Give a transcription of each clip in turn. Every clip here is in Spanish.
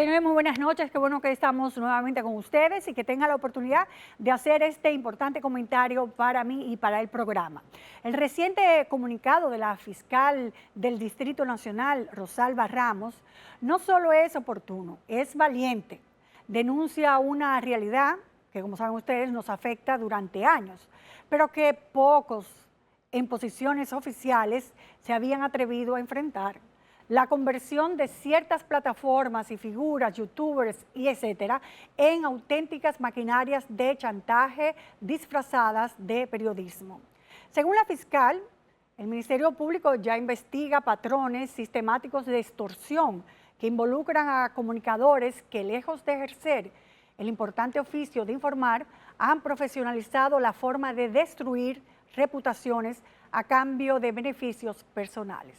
Señores, muy buenas noches. Qué bueno que estamos nuevamente con ustedes y que tengan la oportunidad de hacer este importante comentario para mí y para el programa. El reciente comunicado de la fiscal del Distrito Nacional, Rosalba Ramos, no solo es oportuno, es valiente. Denuncia una realidad que, como saben ustedes, nos afecta durante años, pero que pocos en posiciones oficiales se habían atrevido a enfrentar. La conversión de ciertas plataformas y figuras, youtubers y etcétera, en auténticas maquinarias de chantaje disfrazadas de periodismo. Según la fiscal, el Ministerio Público ya investiga patrones sistemáticos de extorsión que involucran a comunicadores que, lejos de ejercer el importante oficio de informar, han profesionalizado la forma de destruir reputaciones a cambio de beneficios personales.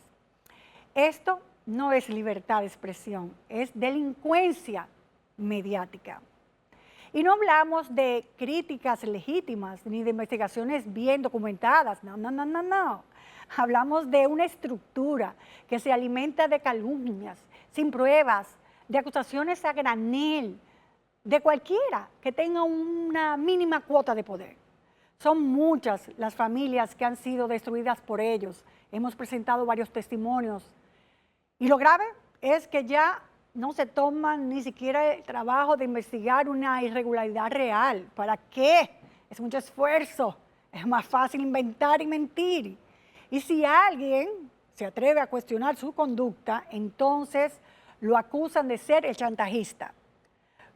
Esto no es libertad de expresión, es delincuencia mediática. Y no hablamos de críticas legítimas ni de investigaciones bien documentadas, no. Hablamos de una estructura que se alimenta de calumnias, sin pruebas, de acusaciones a granel, de cualquiera que tenga una mínima cuota de poder. Son muchas las familias que han sido destruidas por ellos. Hemos presentado varios testimonios. Y lo grave es que ya no se toman ni siquiera el trabajo de investigar una irregularidad real. ¿Para qué? Es mucho esfuerzo. Es más fácil inventar y mentir. Y si alguien se atreve a cuestionar su conducta, entonces lo acusan de ser el chantajista.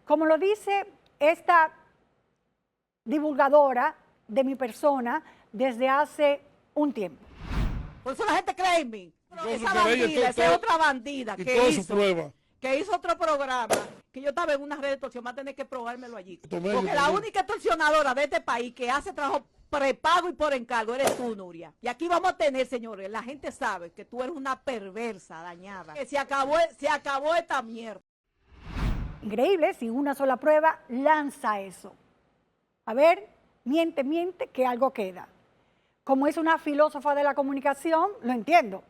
Como lo dice esta divulgadora de mi persona desde hace un tiempo. Por eso la gente cree en mí. Esa bandida, esa es otra bandida que hizo otro programa, que yo estaba en una red de extorsión, va a tener que probármelo allí. Porque la única extorsionadora de este país que hace trabajo prepago y por encargo eres tú, Nuria. Y aquí vamos a tener, señores, la gente sabe que tú eres una perversa, dañada. Que se acabó esta mierda. Increíble, sin una sola prueba, lanza eso. A ver, miente, que algo queda. Como es una filósofa de la comunicación, lo entiendo.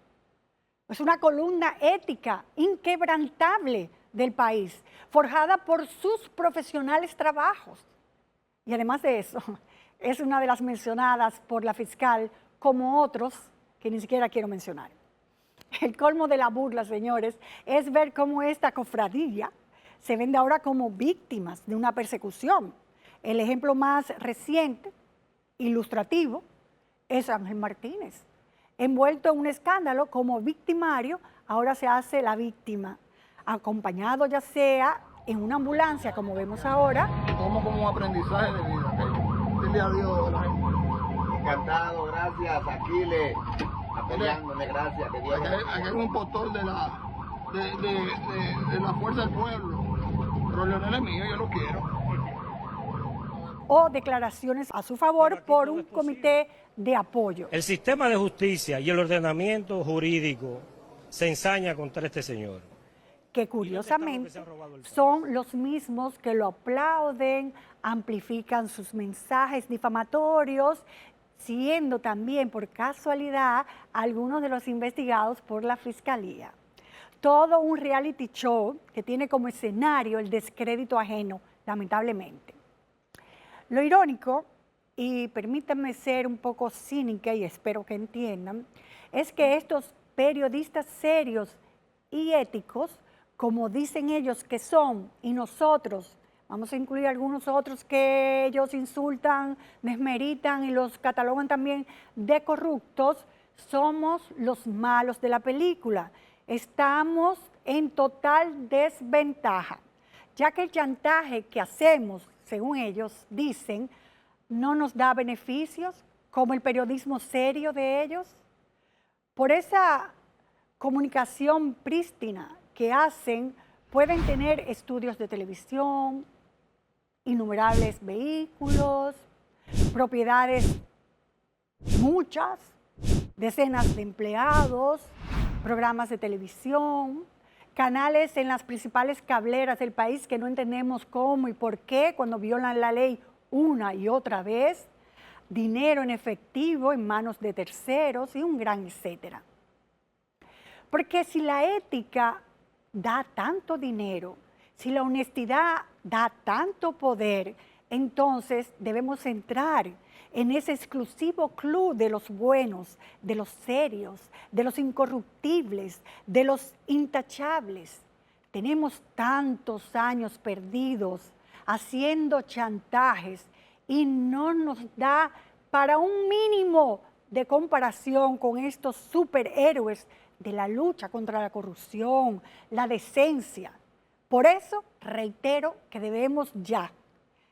Es una columna ética inquebrantable del país, forjada por sus profesionales trabajos. Y además de eso, es una de las mencionadas por la fiscal como otros que ni siquiera quiero mencionar. El colmo de la burla, señores, es ver cómo esta cofradía se vende ahora como víctimas de una persecución. El ejemplo más reciente, ilustrativo, es Ángel Martínez. Envuelto en un escándalo como victimario, ahora se hace la víctima, acompañado ya sea en una ambulancia, como vemos ahora. Como un aprendizaje de vida, ¿ok? Dile adiós a la gente. Encantado, gracias, Aquiles, apoyándome, gracias. Que Dios Aquí es un impostor de la fuerza del pueblo. Pero Leonel es mío, yo lo quiero. O declaraciones a su favor por un comité de apoyo. El sistema de justicia y el ordenamiento jurídico se ensaña contra este señor. Que curiosamente son los mismos que lo aplauden, amplifican sus mensajes difamatorios, siendo también por casualidad algunos de los investigados por la Fiscalía. Todo un reality show que tiene como escenario el descrédito ajeno, lamentablemente. Lo irónico, y permítanme ser un poco cínica y espero que entiendan, es que estos periodistas serios y éticos, como dicen ellos que son, y nosotros, vamos a incluir algunos otros que ellos insultan, desmeritan y los catalogan también de corruptos, somos los malos de la película. Estamos en total desventaja, ya que el chantaje que hacemos, según ellos dicen, no nos da beneficios como el periodismo serio de ellos. Por esa comunicación prístina que hacen, pueden tener estudios de televisión, innumerables vehículos, propiedades muchas, decenas de empleados, programas de televisión, canales en las principales cableras del país que no entendemos cómo y por qué cuando violan la ley una y otra vez, dinero en efectivo en manos de terceros y un gran etcétera. Porque si la ética da tanto dinero, Si la honestidad da tanto poder, entonces debemos entrar en ese exclusivo club de los buenos, de los serios, de los incorruptibles, de los intachables. Tenemos tantos años perdidos haciendo chantajes y no nos da para un mínimo de comparación con estos superhéroes de la lucha contra la corrupción, la decencia. Por eso reitero que debemos ya,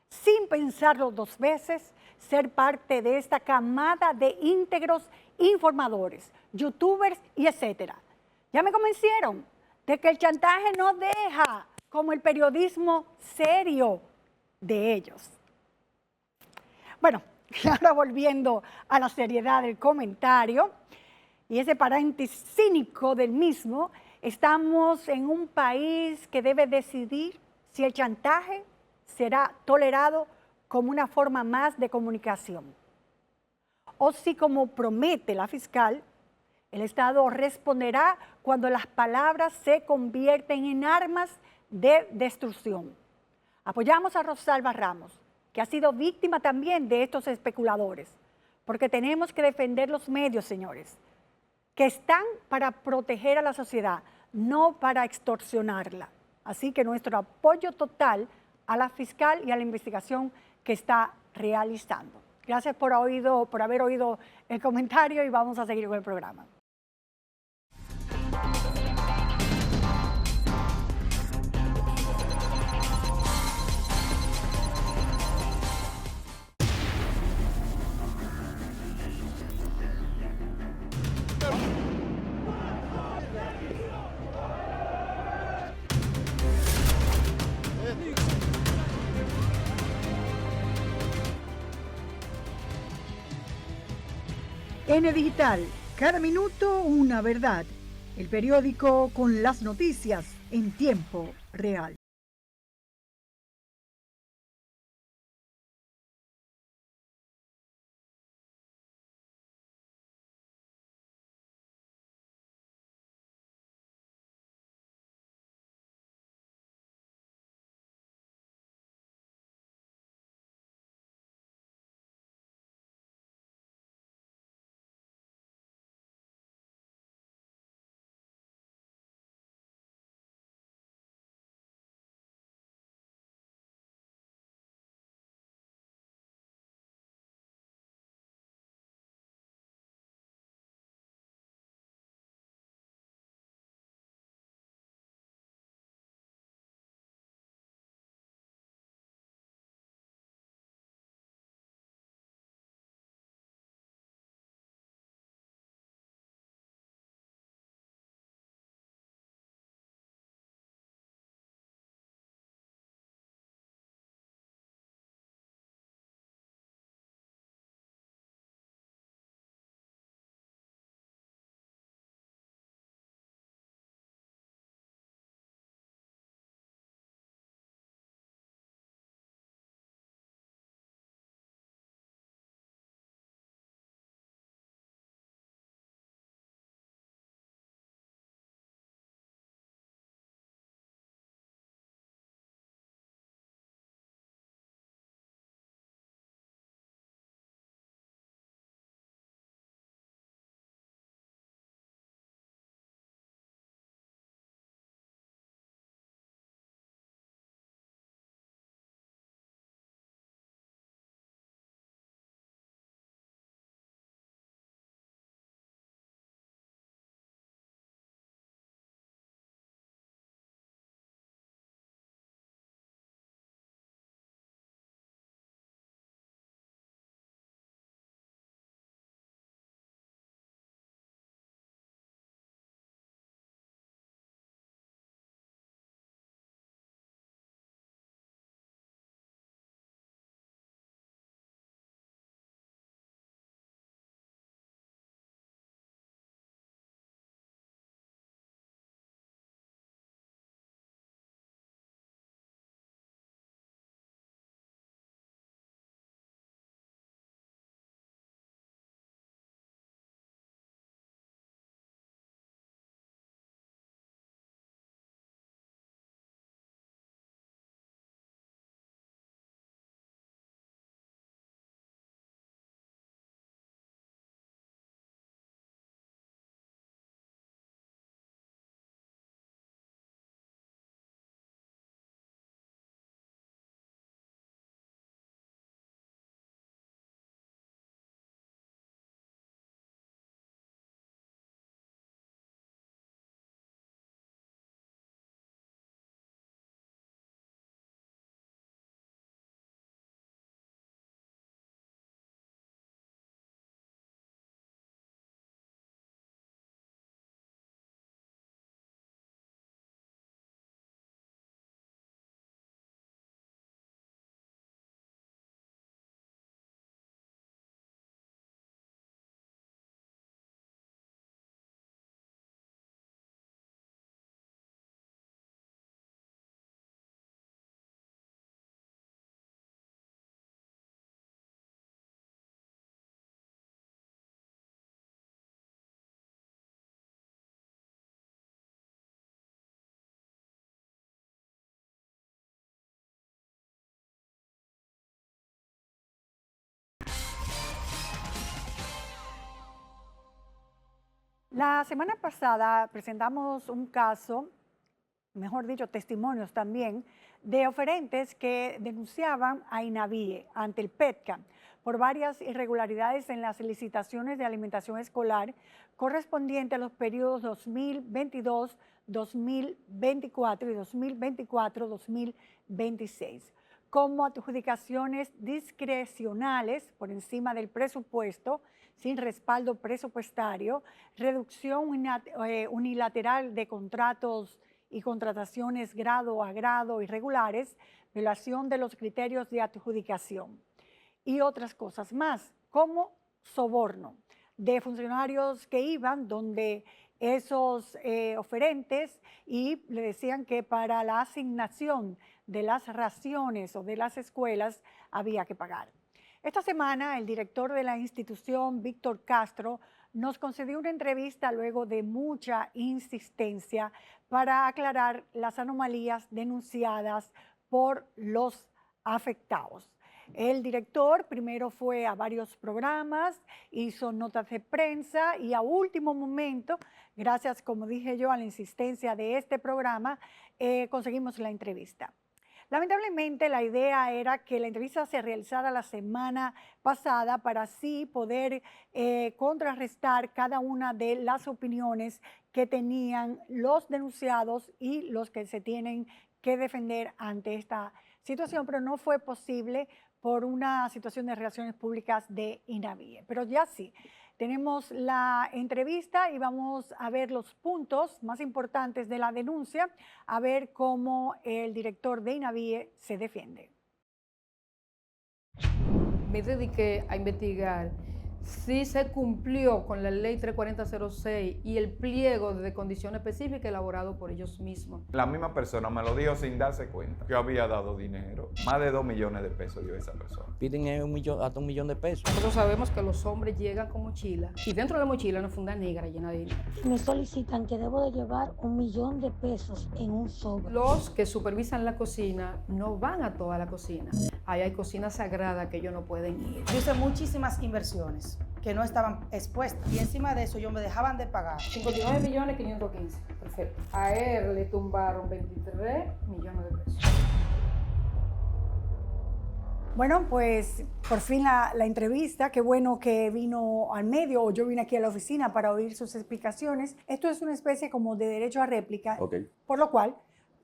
sin pensarlo dos veces, ser parte de esta camada de íntegros informadores, youtubers y etcétera. Ya me convencieron de que el chantaje no deja como el periodismo serio de ellos. Bueno, ahora volviendo a la seriedad del comentario y ese paréntesis cínico del mismo, estamos en un país que debe decidir si el chantaje será tolerado como una forma más de comunicación o si, como promete la fiscal, el Estado responderá cuando las palabras se convierten en armas de destrucción. Apoyamos a Rosalba Ramos, que ha sido víctima también de estos especuladores, porque tenemos que defender los medios, señores, que están para proteger a la sociedad, no para extorsionarla. Así que nuestro apoyo total a la fiscal y a la investigación que está realizando. Gracias por haber oído el comentario y vamos a seguir con el programa. N Digital, cada minuto una verdad. El periódico con las noticias en tiempo real. La semana pasada presentamos un caso, mejor dicho, testimonios también, de oferentes que denunciaban a INAVIE ante el PETCA por varias irregularidades en las licitaciones de alimentación escolar correspondiente a los periodos 2022, 2024 y 2024-2026, como adjudicaciones discrecionales por encima del presupuesto, sin respaldo presupuestario, reducción unilateral de contratos y contrataciones grado a grado irregulares, violación de los criterios de adjudicación y otras cosas más, como soborno de funcionarios que iban donde esos oferentes y le decían que para la asignación de las raciones o de las escuelas había que pagar. Esta semana el director de la institución, Víctor Castro, nos concedió una entrevista luego de mucha insistencia para aclarar las anomalías denunciadas por los afectados. El director primero fue a varios programas, hizo notas de prensa y a último momento, gracias, como dije yo, a la insistencia de este programa, conseguimos la entrevista. Lamentablemente, la idea era que la entrevista se realizara la semana pasada para así poder contrarrestar cada una de las opiniones que tenían los denunciados y los que se tienen que defender ante esta situación, pero no fue posible por una situación de relaciones públicas de INAVIE. Pero ya sí, tenemos la entrevista y vamos a ver los puntos más importantes de la denuncia, a ver cómo el director de INAVIE se defiende. Me dediqué a investigar si se cumplió con la ley 34006 y el pliego de condiciones específicas elaborado por ellos mismos. La misma persona me lo dijo sin darse cuenta. Yo había dado dinero. Más de 2 millones de pesos dio esa persona. Piden hasta 1 millón de pesos. Nosotros sabemos que los hombres llegan con mochila y dentro de la mochila una funda negra llena de dinero. Me solicitan que debo de llevar 1 millón de pesos en un sobre. Los que supervisan la cocina no van a toda la cocina. Ahí hay cocina sagrada que ellos no pueden ir. Yo hice muchísimas inversiones que no estaban expuestas y encima de eso yo me dejaban de pagar. 59.515.000, perfecto. A él le tumbaron 23 millones de pesos. Bueno, pues por fin la entrevista, qué bueno que vino al medio o yo vine aquí a la oficina para oír sus explicaciones. Esto es una especie como de derecho a réplica, por lo cual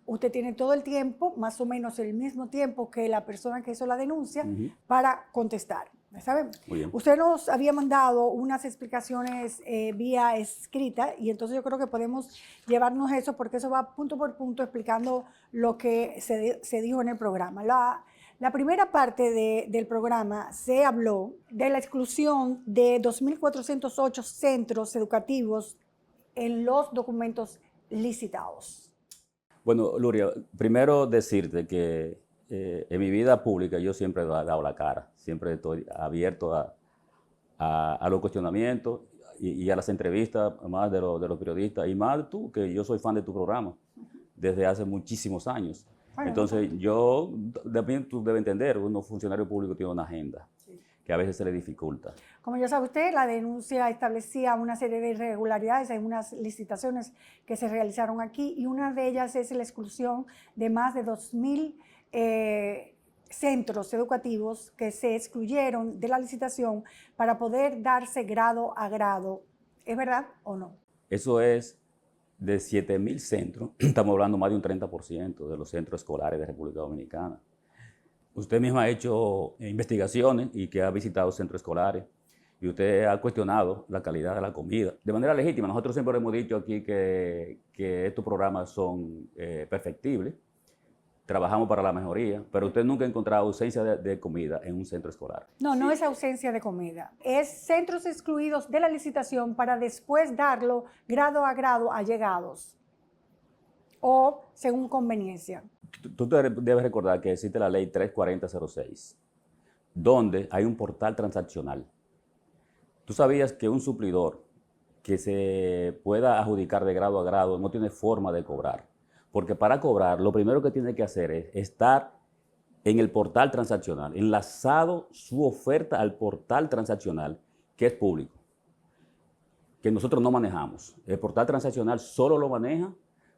usted tiene todo el tiempo, más o menos el mismo tiempo que la persona que hizo la denuncia, para contestar. ¿Saben? Usted nos había mandado unas explicaciones vía escrita y entonces yo creo que podemos llevarnos eso porque eso va punto por punto explicando lo que se dijo en el programa. La primera parte del programa se habló de la exclusión de 2.408 centros educativos en los documentos licitados. Bueno, Luria, primero decirte que en mi vida pública yo siempre he dado la cara, siempre estoy abierto a los cuestionamientos y a las entrevistas, más de los periodistas, y más tú, que yo soy fan de tu programa desde hace muchísimos años. Entonces, tú debes entender, un funcionario público tiene una agenda que a veces se le dificulta. Como ya sabe usted, la denuncia establecía una serie de irregularidades en unas licitaciones que se realizaron aquí y una de ellas es la exclusión de más de 2.000 centros educativos que se excluyeron de la licitación para poder darse grado a grado. ¿Es verdad o no? Eso es de 7.000 centros, estamos hablando más de un 30% de los centros escolares de República Dominicana. Usted misma ha hecho investigaciones y que ha visitado centros escolares y usted ha cuestionado la calidad de la comida. De manera legítima, nosotros siempre hemos dicho aquí que estos programas son perfectibles, trabajamos para la mejoría, pero usted nunca ha encontrado ausencia de comida en un centro escolar. No, no es ausencia de comida. Es centros excluidos de la licitación para después darlo grado a grado a llegados o según conveniencia. Tú debes recordar que existe la ley 34006, donde hay un portal transaccional. ¿Tú sabías que un suplidor que se pueda adjudicar de grado a grado no tiene forma de cobrar? Porque para cobrar, lo primero que tiene que hacer es estar en el portal transaccional, enlazado su oferta al portal transaccional, que es público. que nosotros no manejamos. El portal transaccional solo lo maneja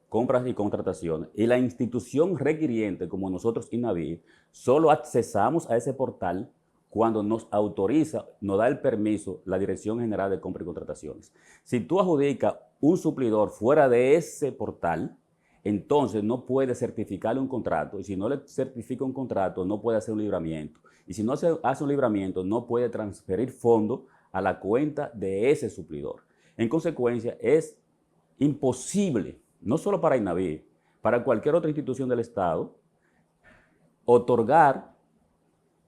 compras y contrataciones. Y la institución requiriente, como nosotros INAVIE, solo accesamos a ese portal cuando nos autoriza, nos da el permiso la Dirección General de Compras y Contrataciones. Si tú adjudicas un suplidor fuera de ese portal, entonces no puede certificarle un contrato, y si no le certifica un contrato, no puede hacer un libramiento. Y si no se hace un libramiento, no puede transferir fondos a la cuenta de ese suplidor. En consecuencia, es imposible, no solo para INAVIE, para cualquier otra institución del Estado, otorgar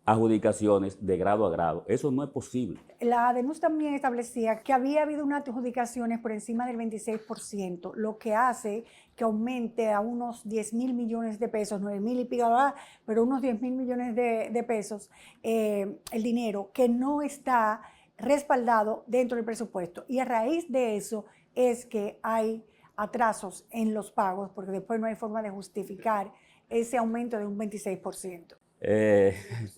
adjudicaciones de grado a grado. Eso no es posible. La denuncia también establecía que había habido unas adjudicaciones por encima del 26%, lo que hace que aumente a unos 10.000 millones de pesos, 9.000 y pico, pero unos 10.000 millones de pesos, el dinero que no está respaldado dentro del presupuesto. Y a raíz de eso es que hay atrasos en los pagos, porque después no hay forma de justificar ese aumento de un 26%.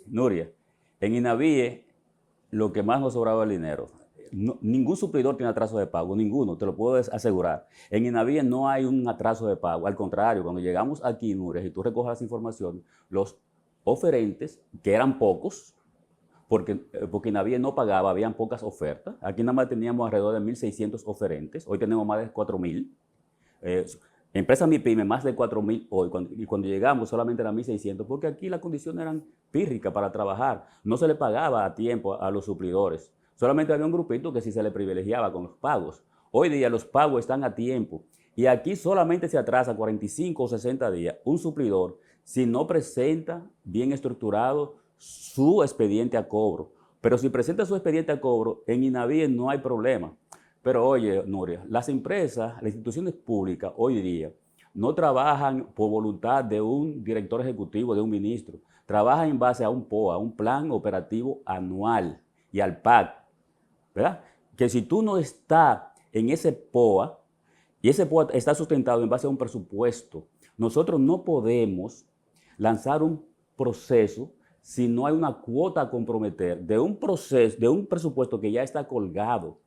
Nuria, en INAVIE lo que más nos sobraba el dinero. Ningún suplidor tiene atraso de pago, ninguno, te lo puedo asegurar. En INAVIE no hay un atraso de pago, al contrario, cuando llegamos aquí, Nuria, si tú recoges las informaciones, los oferentes, que eran pocos, porque INAVIE no pagaba, habían pocas ofertas. Aquí nada más teníamos alrededor de 1.600 oferentes, hoy tenemos más de 4.000. Empresa MIPYME, más de 4.000 hoy, y cuando llegamos solamente eran 1.600, porque aquí las condiciones eran pírricas para trabajar. No se le pagaba a tiempo a los suplidores. Solamente había un grupito que sí se le privilegiaba con los pagos. Hoy día los pagos están a tiempo. Y aquí solamente se atrasa 45 o 60 días un suplidor si no presenta bien estructurado su expediente a cobro. Pero si presenta su expediente a cobro, en INAVIE no hay problema. Pero oye, Nuria, las empresas, las instituciones públicas hoy día no trabajan por voluntad de un director ejecutivo, de un ministro. Trabajan en base a un POA, un plan operativo anual, y al PAC, ¿verdad? Que si tú no estás en ese POA, y ese POA está sustentado en base a un presupuesto, nosotros no podemos lanzar un proceso si no hay una cuota a comprometer de un proceso, de un presupuesto que ya está colgado.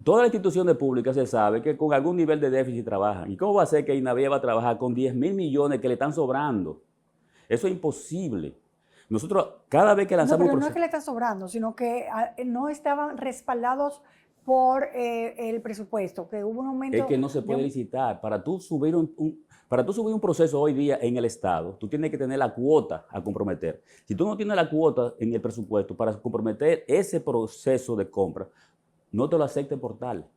Todas las instituciones públicas se sabe que con algún nivel de déficit trabajan. ¿Y cómo va a ser que INAVIE va a trabajar con 10.000 millones que le están sobrando? Eso es imposible. Nosotros, cada vez que lanzamos... No, pero no es que le está sobrando, sino que no estaban respaldados por el presupuesto, que hubo un aumento... Es que no se puede licitar. Para tú subir un proceso hoy día en el Estado, tú tienes que tener la cuota a comprometer. Si tú no tienes la cuota en el presupuesto para comprometer ese proceso de compra, no te lo acepte portal.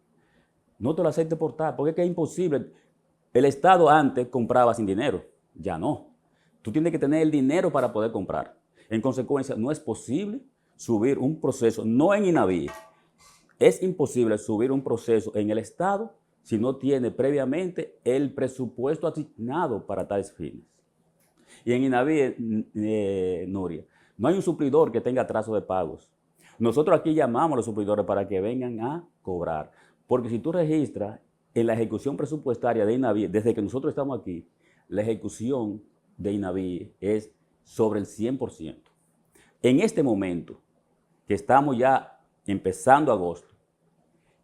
No te lo acepte portal, porque es que es imposible. El Estado antes compraba sin dinero, ya no. Tú tienes que tener el dinero para poder comprar. En consecuencia, no es posible subir un proceso, no en INAVIE. Es imposible subir un proceso en el Estado si no tiene previamente el presupuesto asignado para tales fines. Y en INAVIE, Nuria, no hay un suplidor que tenga atraso de pagos. Nosotros aquí llamamos a los suplidores para que vengan a cobrar. Porque si tú registras en la ejecución presupuestaria de INAVIE, desde que nosotros estamos aquí, la ejecución de INAVIE es sobre el 100%. En este momento, que estamos ya empezando agosto,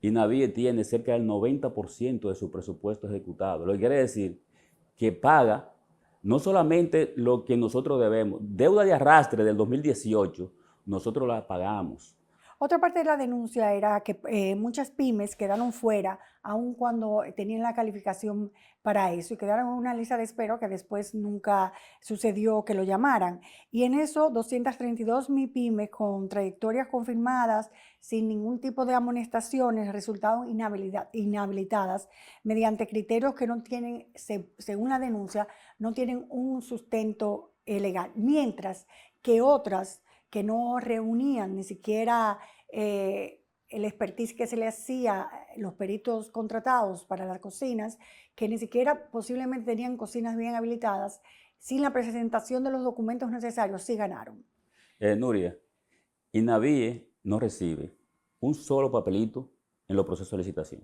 INAVIE tiene cerca del 90% de su presupuesto ejecutado. Lo que quiere decir que paga no solamente lo que nosotros debemos, deuda de arrastre del 2018, nosotros la pagamos. Otra parte de la denuncia era que muchas pymes quedaron fuera, aun cuando tenían la calificación para eso, y quedaron en una lista de espera que después nunca sucedió que lo llamaran. Y en eso, 232 MIPYMES con trayectorias confirmadas, sin ningún tipo de amonestaciones, resultaron inhabilitadas mediante criterios que no tienen, según la denuncia, no tienen un sustento legal. Mientras que otras que no reunían ni siquiera el expertise que se le hacía, los peritos contratados para las cocinas, que ni siquiera posiblemente tenían cocinas bien habilitadas, sin la presentación de los documentos necesarios, sí ganaron. Nuria, INAVIE no recibe un solo papelito en los procesos de licitación.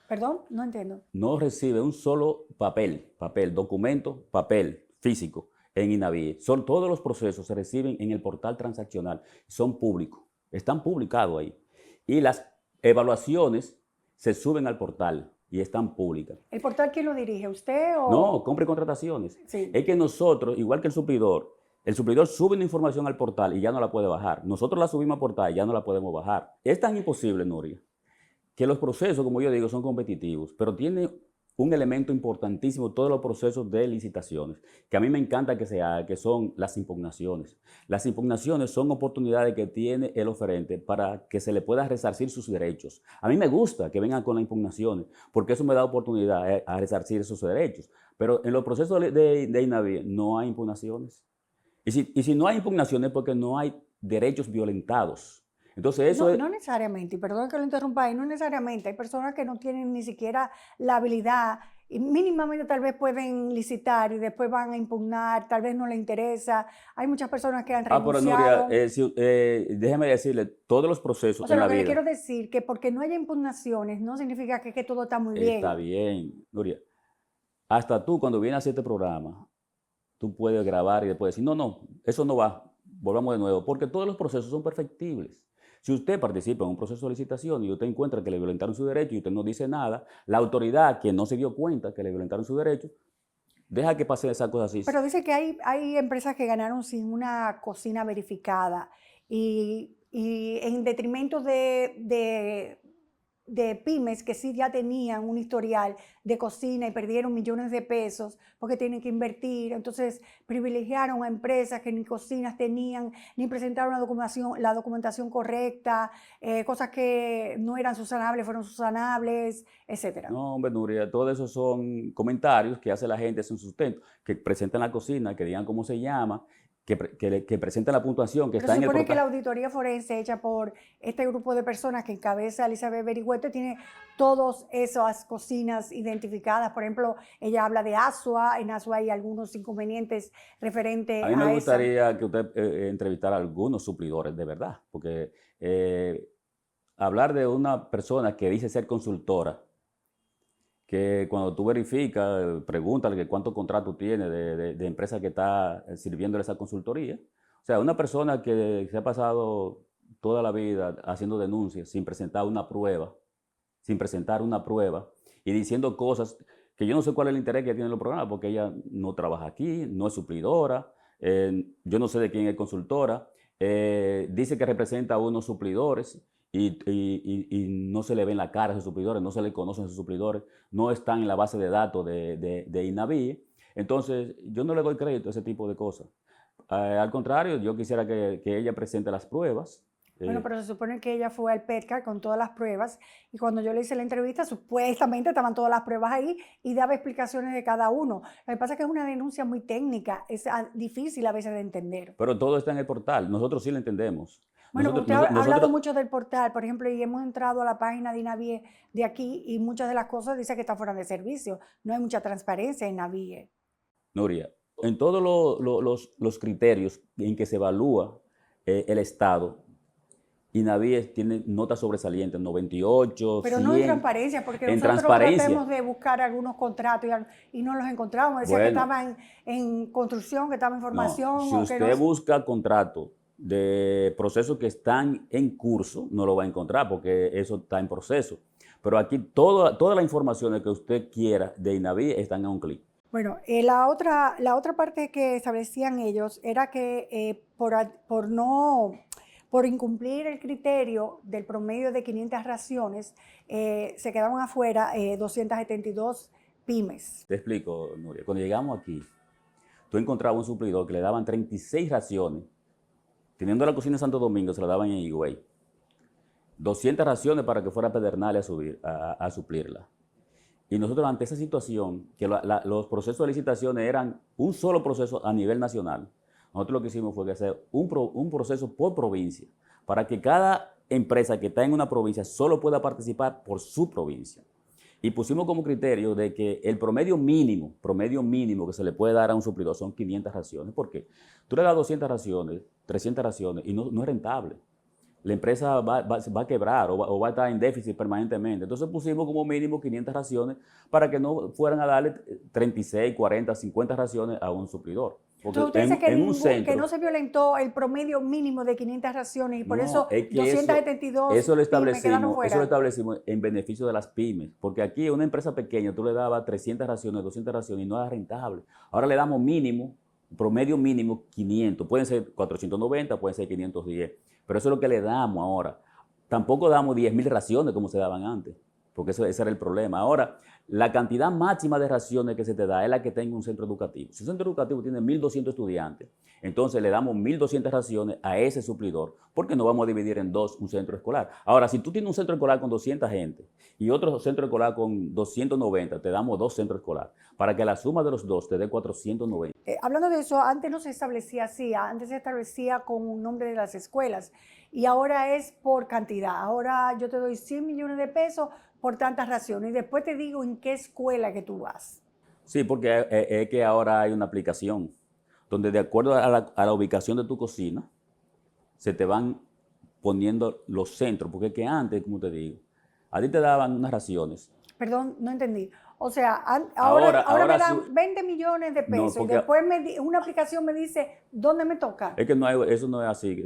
¿Perdón? No entiendo. No recibe un solo papel, documento, papel físico en INAVIE. Todos los procesos se reciben en el portal transaccional, son públicos, están publicados ahí. Y las evaluaciones se suben al portal y están públicas. ¿El portal quién lo dirige? ¿Usted o...? No, compra y contrataciones. Sí. Es que nosotros, igual que el suplidor sube una información al portal y ya no la puede bajar. Nosotros la subimos al portal y ya no la podemos bajar. Es tan imposible, Nuria, que los procesos, como yo digo, son competitivos, pero tiene un elemento importantísimo todos los procesos de licitaciones, que a mí me encanta que se haga, que son las impugnaciones. Las impugnaciones son oportunidades que tiene el oferente para que se le pueda resarcir sus derechos. A mí me gusta que vengan con las impugnaciones, porque eso me da oportunidad a resarcir esos derechos. Pero en los procesos de INAVIE no hay impugnaciones. Y si no hay impugnaciones es porque no hay derechos violentados. Entonces eso no necesariamente, y perdón que lo interrumpa ahí, no necesariamente. Hay personas que no tienen ni siquiera la habilidad y mínimamente tal vez pueden licitar y después van a impugnar, tal vez no les interesa. Hay muchas personas que han renunciado. Pero Nuria, déjeme decirle, todos los procesos en la vida. Lo que le quiero decir que porque no haya impugnaciones no significa que todo está muy bien. Está bien, Nuria. Hasta tú cuando vienes a hacer este programa, tú puedes grabar y después decir, no, eso no va, volvamos de nuevo, porque todos los procesos son perfectibles. Si usted participa en un proceso de licitación y usted encuentra que le violentaron su derecho y usted no dice nada, la autoridad que no se dio cuenta que le violentaron su derecho, deja que pase esa cosa así. Pero dice que hay empresas que ganaron sin una cocina verificada y en detrimento de pymes que sí ya tenían un historial de cocina y perdieron millones de pesos porque tienen que invertir. Entonces privilegiaron a empresas que ni cocinas tenían, ni presentaron la documentación correcta, cosas que no eran subsanables fueron subsanables, etc. No, hombre, Nuria, todo eso son comentarios que hace la gente sin sustento, que presentan la cocina, que digan cómo se llama, que presenten la puntuación que está en el portal. Se supone que la auditoría forense hecha por este grupo de personas que encabeza Elizabeth Berigüete tiene todas esas cocinas identificadas. Por ejemplo, ella habla de Asua, en Asua hay algunos inconvenientes referentes a mí me gustaría que usted entrevistara a algunos suplidores de verdad, porque hablar de una persona que dice ser consultora, que cuando tú verificas, pregúntale que cuántos contratos tiene de empresa que está sirviéndole esa consultoría. O sea, una persona que se ha pasado toda la vida haciendo denuncias sin presentar una prueba, y diciendo cosas que yo no sé cuál es el interés que tiene en los programas, porque ella no trabaja aquí, no es suplidora, yo no sé de quién es consultora, dice que representa a unos suplidores, y no se le ven la cara a sus suplidores, no se le conocen a sus suplidores, no están en la base de datos de INAVIE. Entonces, yo no le doy crédito a ese tipo de cosas. Al contrario, yo quisiera que ella presente las pruebas. Bueno, pero se supone que ella fue al PETCA con todas las pruebas y cuando yo le hice la entrevista, supuestamente estaban todas las pruebas ahí y daba explicaciones de cada uno. Lo que pasa es que es una denuncia muy técnica, es difícil a veces de entender. Pero todo está en el portal, nosotros sí lo entendemos. Bueno, usted ha hablado mucho del portal, por ejemplo, y hemos entrado a la página de INAVIE de aquí y muchas de las cosas dice que está fuera de servicio. No hay mucha transparencia en INAVIE. Nuria, en todos los criterios en que se evalúa el Estado, INAVIE tiene notas sobresalientes, 98, pero 100. No hay transparencia, porque nosotros tratamos de buscar algunos contratos y no los encontramos. Decía que estaban en construcción, que estaba en formación. No, si usted busca contratos de procesos que están en curso, no lo va a encontrar porque eso está en proceso. Pero aquí todas las informaciones que usted quiera de INAVIE están a un clic. Bueno, la otra parte que establecían ellos era que por incumplir el criterio del promedio de 500 raciones, se quedaban afuera 272 pymes. Te explico, Nuria. Cuando llegamos aquí, tú encontrabas un suplidor que le daban 36 raciones. Teniendo la cocina en Santo Domingo, se la daban en Higüey. 200 raciones para que fuera a Pedernales a suplirla. Y nosotros ante esa situación, que los procesos de licitaciones eran un solo proceso a nivel nacional, nosotros lo que hicimos fue hacer un proceso por provincia, para que cada empresa que está en una provincia solo pueda participar por su provincia. Y pusimos como criterio de que el promedio mínimo que se le puede dar a un suplidor son 500 raciones. ¿Por qué? Tú le das 200 raciones, 300 raciones y no es rentable. La empresa va a quebrar o va a estar en déficit permanentemente. Entonces pusimos como mínimo 500 raciones para que no fueran a darle 36, 40, 50 raciones a un suplidor. Entonces, usted dice que no se violentó el promedio mínimo de 500 raciones y por eso 272 eso lo quedaron fuera. Eso lo establecimos en beneficio de las pymes, porque aquí a una empresa pequeña tú le dabas 300 raciones, 200 raciones y no era rentable. Ahora le damos mínimo, promedio mínimo 500, pueden ser 490, pueden ser 510, pero eso es lo que le damos ahora. Tampoco damos 10.000 raciones como se daban antes, porque ese era el problema. Ahora, la cantidad máxima de raciones que se te da es la que tenga un centro educativo. Si un centro educativo tiene 1.200 estudiantes, entonces le damos 1.200 raciones a ese suplidor, porque no vamos a dividir en dos un centro escolar. Ahora, si tú tienes un centro escolar con 200 gente y otro centro escolar con 290, te damos 2 centros escolares, para que la suma de los dos te dé 490. Hablando de eso, antes no se establecía así, antes se establecía con un nombre de las escuelas y ahora es por cantidad. Ahora yo te doy 100 millones de pesos por tantas raciones y después te digo en qué escuela que tú vas. Sí, porque es que ahora hay una aplicación donde de acuerdo a la ubicación de tu cocina se te van poniendo los centros, porque es que antes, como te digo, a ti te daban unas raciones. Perdón, no entendí. O sea, ahora me dan 20 millones de pesos y después una aplicación me dice dónde me toca. Es que eso no es así,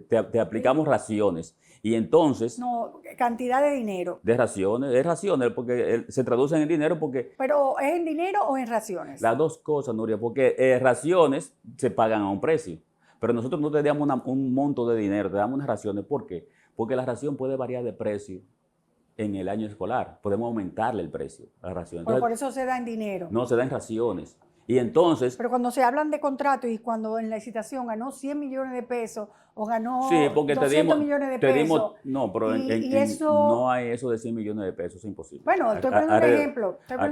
te aplicamos raciones y entonces... No, cantidad de dinero. De raciones, porque se traducen en dinero porque... ¿Pero es en dinero o en raciones? Las dos cosas, Nuria, porque raciones se pagan a un precio, pero nosotros no te damos un monto de dinero, te damos unas raciones. ¿Por qué? Porque la ración puede variar de precio en el año escolar. Podemos aumentarle el precio a la ración. Entonces, por eso se da en dinero. No, se da en raciones. Y entonces... Pero cuando se hablan de contrato y cuando en la licitación ganó 100 millones de pesos o ganó 200 millones de pesos. No, pero eso, no hay eso de 100 millones de pesos, es imposible. Bueno, estoy poniendo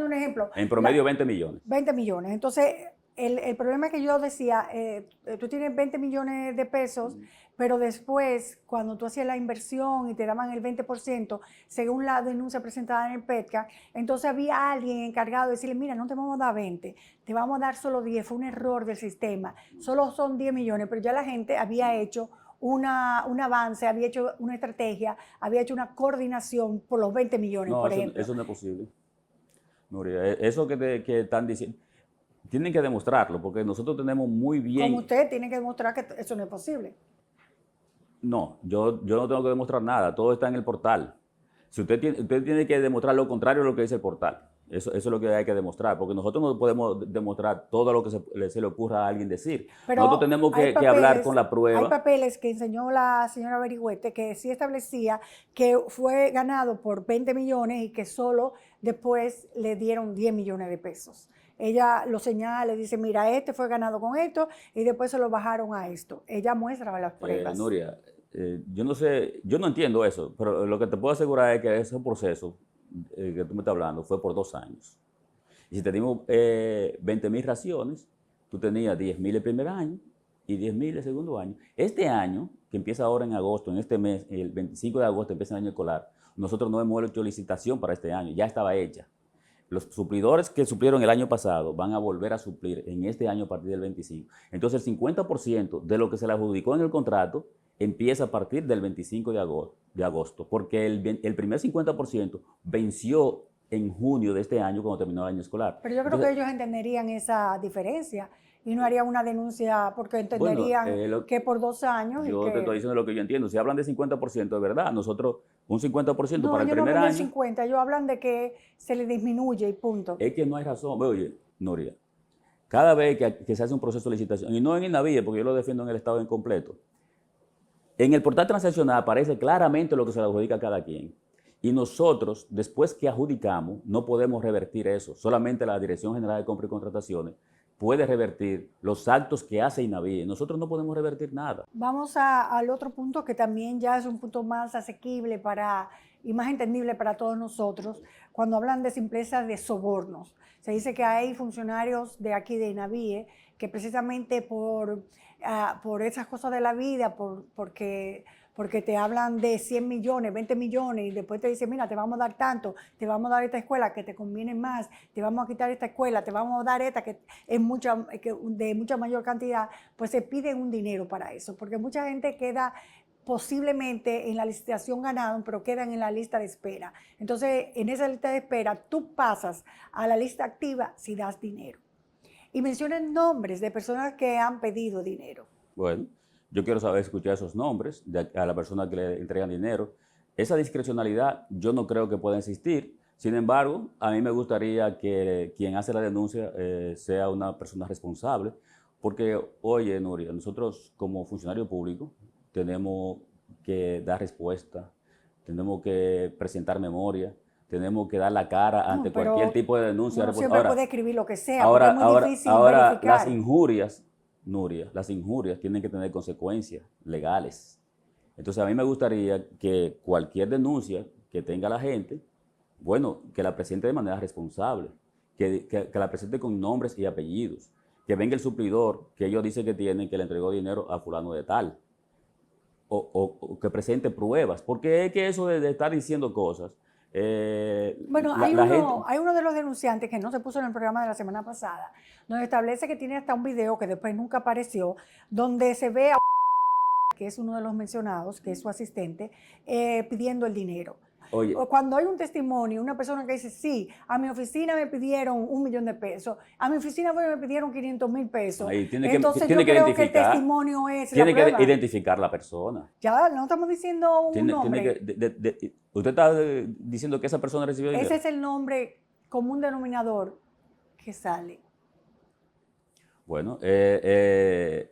un ejemplo. En promedio 20 millones. 20 millones. Entonces, el problema que yo decía, tú tienes 20 millones de pesos, pero después, cuando tú hacías la inversión y te daban el 20%, según la denuncia presentada en el PETCA, entonces había alguien encargado de decirle, mira, no te vamos a dar 20, te vamos a dar solo 10, fue un error del sistema, solo son 10 millones, pero ya la gente había hecho un avance, había hecho una estrategia, había hecho una coordinación por los 20 millones, por ejemplo. Eso no es posible, Nuria. Eso que están diciendo, tienen que demostrarlo, porque nosotros tenemos muy bien... Como usted tiene que demostrar que eso no es posible. No, yo no tengo que demostrar nada, todo está en el portal. Si usted tiene que demostrar lo contrario de lo que dice el portal. Eso es lo que hay que demostrar, porque nosotros no podemos demostrar todo lo que se le ocurra a alguien decir. Pero nosotros tenemos que hablar con la prueba. Hay papeles que enseñó la señora Berigüete que sí establecía que fue ganado por 20 millones y que solo después le dieron 10 millones de pesos. Ella lo señala, le dice, mira, este fue ganado con esto y después se lo bajaron a esto. Ella muestra las pruebas. Nuria, yo no sé, yo no entiendo eso, pero lo que te puedo asegurar es que ese proceso que tú me estás hablando fue por 2 años. Y si te dimos 20.000 raciones, tú tenías 10.000 el primer año y 10.000 el segundo año. Este año, que empieza ahora en agosto, en este mes, el 25 de agosto empieza el año escolar, nosotros no hemos hecho licitación para este año, ya estaba hecha. Los suplidores que suplieron el año pasado van a volver a suplir en este año a partir del 25. Entonces el 50% de lo que se le adjudicó en el contrato empieza a partir del 25 de agosto, porque el primer 50% venció en junio de este año cuando terminó el año escolar. Pero yo creo que ellos entenderían esa diferencia y no harían una denuncia porque entenderían que por 2 años... Yo te estoy diciendo lo que yo entiendo. Si hablan de 50% de verdad, nosotros un 50% para el primer año... No, yo no hablo de 50, ellos hablan de que se le disminuye y punto. Es que no hay razón. Oye, Nuria, cada vez que se hace un proceso de licitación, y no en INAVIE, porque yo lo defiendo en el Estado incompleto, en el portal transaccional aparece claramente lo que se le adjudica a cada quien. Y nosotros, después que adjudicamos, no podemos revertir eso. Solamente la Dirección General de Compras y Contrataciones puede revertir los actos que hace INAVIE. Nosotros no podemos revertir nada. Vamos al otro punto que también ya es un punto más asequible y más entendible para todos nosotros. Cuando hablan de simpleza de sobornos, se dice que hay funcionarios de aquí de INAVIE que precisamente por esas cosas de la vida, porque te hablan de 100 millones, 20 millones y después te dicen, mira, te vamos a dar tanto, te vamos a dar esta escuela que te conviene más, te vamos a quitar esta escuela, te vamos a dar esta que es de mucha mayor cantidad, pues se piden un dinero para eso, porque mucha gente queda posiblemente en la licitación ganaron, pero quedan en la lista de espera. Entonces, en esa lista de espera, tú pasas a la lista activa si das dinero. y mencionen nombres de personas que han pedido dinero. Bueno, yo quiero saber escuchar esos nombres a la persona que le entregan dinero. Esa discrecionalidad yo no creo que pueda existir. Sin embargo, a mí me gustaría que quien hace la denuncia sea una persona responsable, porque, oye, Nuria, nosotros como funcionario público tenemos que dar respuesta, tenemos que presentar memoria, tenemos que dar la cara ante cualquier tipo de denuncia. Uno siempre puede escribir lo que sea, ahora, porque es muy difícil ahora verificar. las injurias, Nuria, las injurias tienen que tener consecuencias legales. Entonces, a mí me gustaría que cualquier denuncia que tenga la gente, bueno, que la presente de manera responsable, que la presente con nombres y apellidos, que venga el suplidor que ellos dicen que tienen, que le entregó dinero a fulano de tal, o que presente pruebas, porque es que eso de estar diciendo cosas... Bueno, hay uno de los denunciantes que no se puso en el programa de la semana pasada, donde establece que tiene hasta un video que después nunca apareció, donde se ve a que es uno de los mencionados, que es su asistente, pidiendo el dinero. Oye, cuando hay un testimonio, una persona que dice, sí, a mi oficina me pidieron $1.000.000, a mi oficina me pidieron $500.000. Entonces yo creo que el testimonio es la prueba. Tiene que identificar la persona. Ya, no estamos diciendo un nombre. Usted está diciendo que esa persona recibió dinero. Ese es el nombre común denominador que sale. Bueno,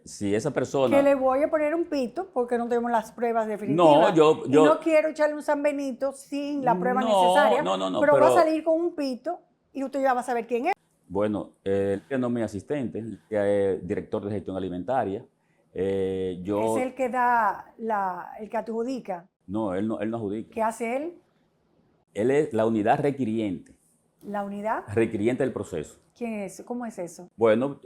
si esa persona... Que le voy a poner un pito porque no tenemos las pruebas definitivas. No, y no quiero echarle un San Benito sin la prueba necesaria. Pero va a salir con un pito y usted ya va a saber quién es. Bueno, él no es mi asistente, es director de gestión alimentaria. Es el que da, el que adjudica. No, él no adjudica. ¿Qué hace él? Él es la unidad requiriente. ¿La unidad? Requiriente del proceso. ¿Quién es? ¿Cómo es eso? Bueno,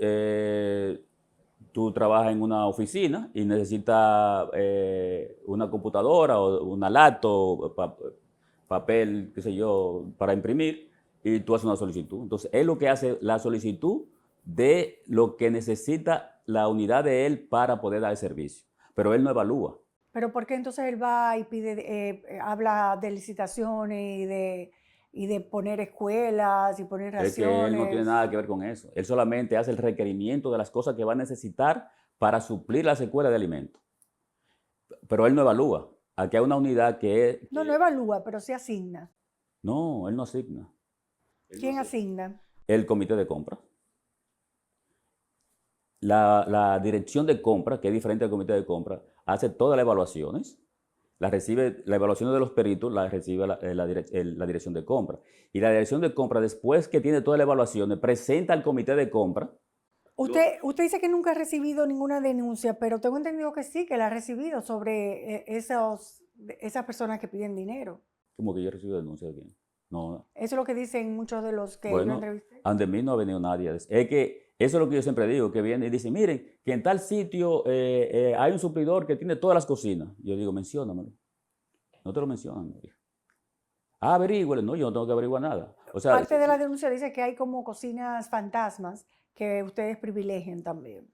tú trabajas en una oficina y necesitas una computadora o una laptop, papel, qué sé yo, para imprimir, y tú haces una solicitud. Entonces, él lo que hace la solicitud de lo que necesita la unidad de él para poder dar el servicio, pero él no evalúa. ¿Pero por qué entonces él va y pide, habla de licitaciones y de poner escuelas y poner raciones? Es que él no tiene nada que ver con eso. Él solamente hace el requerimiento de las cosas que va a necesitar para suplir la secuela de alimentos. Pero él no evalúa. Aquí hay una unidad que... No evalúa, pero sí asigna. No, él no asigna. ¿Quién asigna? El comité de compra. La dirección de compra, que es diferente al comité de compra, hace todas las evaluaciones. Las evaluaciones de los peritos las recibe la dirección de compra. Y la dirección de compra, después que tiene todas las evaluaciones, presenta al comité de compra. Usted dice que nunca ha recibido ninguna denuncia, pero tengo entendido que sí, que la ha recibido sobre esas personas que piden dinero. ¿Cómo que yo he recibido denuncia de quién? No. Eso es lo que dicen muchos de los que bueno, yo entrevisté. Ante mí no ha venido nadie. Es que eso es lo que yo siempre digo, que viene y dice, miren, que en tal sitio hay un suplidor que tiene todas las cocinas. Yo digo, menciónamelo. No te lo mencionan. Averígüele. No, yo no tengo que averiguar nada. O sea, parte de la denuncia dice que hay como cocinas fantasmas que ustedes privilegian también.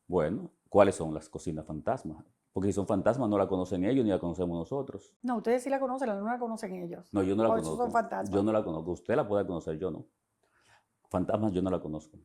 Bueno, ¿cuáles son las cocinas fantasmas? Porque si son fantasmas no la conocen ellos ni la conocemos nosotros. No, ustedes sí la conocen, no la conocen ellos. No, yo no la conozco. Son fantasmas. Yo no la conozco. Usted la puede conocer, yo no. Fantasmas yo no la conozco.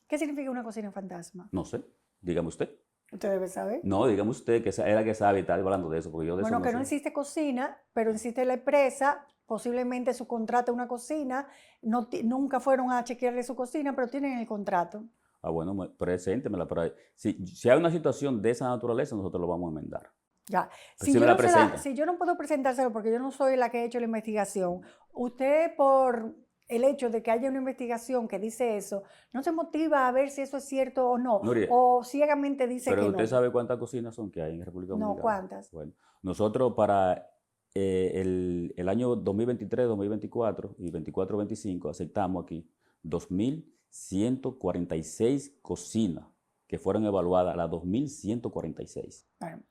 ¿Qué significa una cocina fantasma? No sé. Dígame usted. Usted debe saber. No, dígame usted, que es la que sabe y está hablando de eso, porque yo de bueno, eso que no existe cocina, pero existe la empresa, posiblemente subcontrata una cocina, nunca fueron a chequearle su cocina, pero tienen el contrato. Ah, bueno, preséntemela. Pero si hay una situación de esa naturaleza, nosotros lo vamos a enmendar. Ya. Si yo no puedo presentárselo porque yo no soy la que ha hecho la investigación, usted por el hecho de que haya una investigación que dice eso, no se motiva a ver si eso es cierto o no, Nuria, o ciegamente dice que no. Pero usted sabe cuántas cocinas son que hay en República Dominicana. No, ¿cuántas? Bueno, nosotros para el año 2023, 2024 y 24-25 aceptamos aquí 2.146 cocinas que fueron evaluadas, las 2.146. Bueno.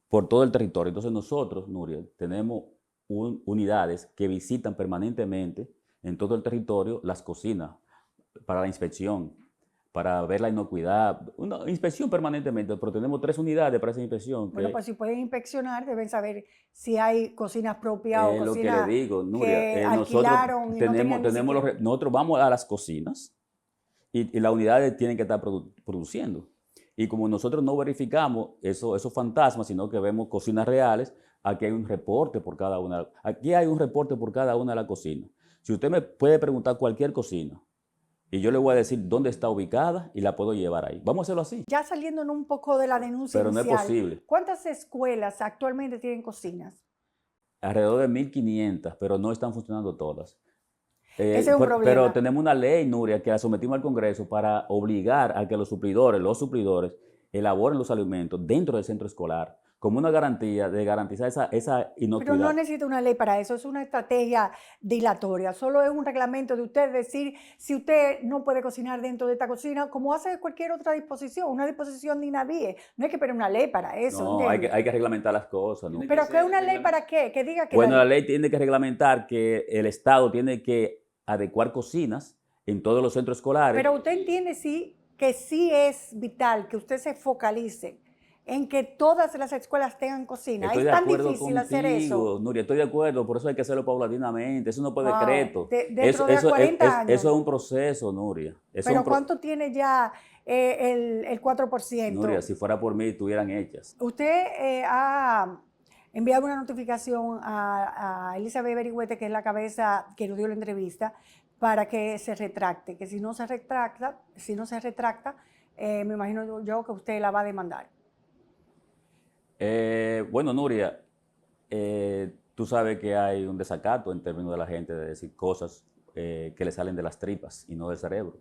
Por todo el territorio. Entonces nosotros, Nuria, tenemos unidades que visitan permanentemente en todo el territorio las cocinas para la inspección, para ver la inocuidad, una inspección permanentemente, pero tenemos 3 unidades para esa inspección. Bueno, pues si pueden inspeccionar, deben saber si hay cocinas propias o cocinas lo que le digo, Nuria, que alquilaron nosotros vamos a las cocinas y las unidades tienen que estar produciendo. Y como nosotros no verificamos esos fantasmas, sino que vemos cocinas reales, aquí hay un reporte por cada una. Aquí hay un reporte por cada una de las cocinas. Si usted me puede preguntar cualquier cocina, y yo le voy a decir dónde está ubicada y la puedo llevar ahí. Vamos a hacerlo así. Ya saliéndonos un poco de la denuncia Pero inicial, no es posible. ¿cuántas escuelas actualmente tienen cocinas? Alrededor de 1.500, pero no están funcionando todas. Ese es un problema. Pero tenemos una ley, Nuria, que la sometimos al Congreso para obligar a que los suplidores elaboren los alimentos dentro del centro escolar, como una garantía de garantizar esa inocuidad. Pero no necesita una ley para eso, es una estrategia dilatoria. Solo es un reglamento de usted decir si usted no puede cocinar dentro de esta cocina, como hace cualquier otra disposición, una disposición de INAVIE. No hay que poner una ley para eso. No, hay que reglamentar las cosas. ¿No? ¿Pero qué es una ley para qué? Que diga que bueno, la ley tiene que reglamentar que el Estado tiene que adecuar cocinas en todos los centros escolares. Pero usted entiende que sí es vital que usted se focalice en que todas las escuelas tengan cocina. Estoy es tan de difícil contigo, hacer eso. Nuria, estoy de acuerdo, por eso hay que hacerlo paulatinamente. Eso no fue decreto. Dentro de 40 años. Eso es un proceso, Nuria. Pero ¿cuánto tiene ya el 4%? Nuria, si fuera por mí, estuvieran hechas. Usted ha enviado una notificación a Elizabeth Berigüete, que es la cabeza que nos dio la entrevista, para que se retracte, que si no se retracta, me imagino yo que usted la va a demandar. Bueno, Nuria, tú sabes que hay un desacato en términos de la gente de decir cosas que le salen de las tripas y no del cerebro.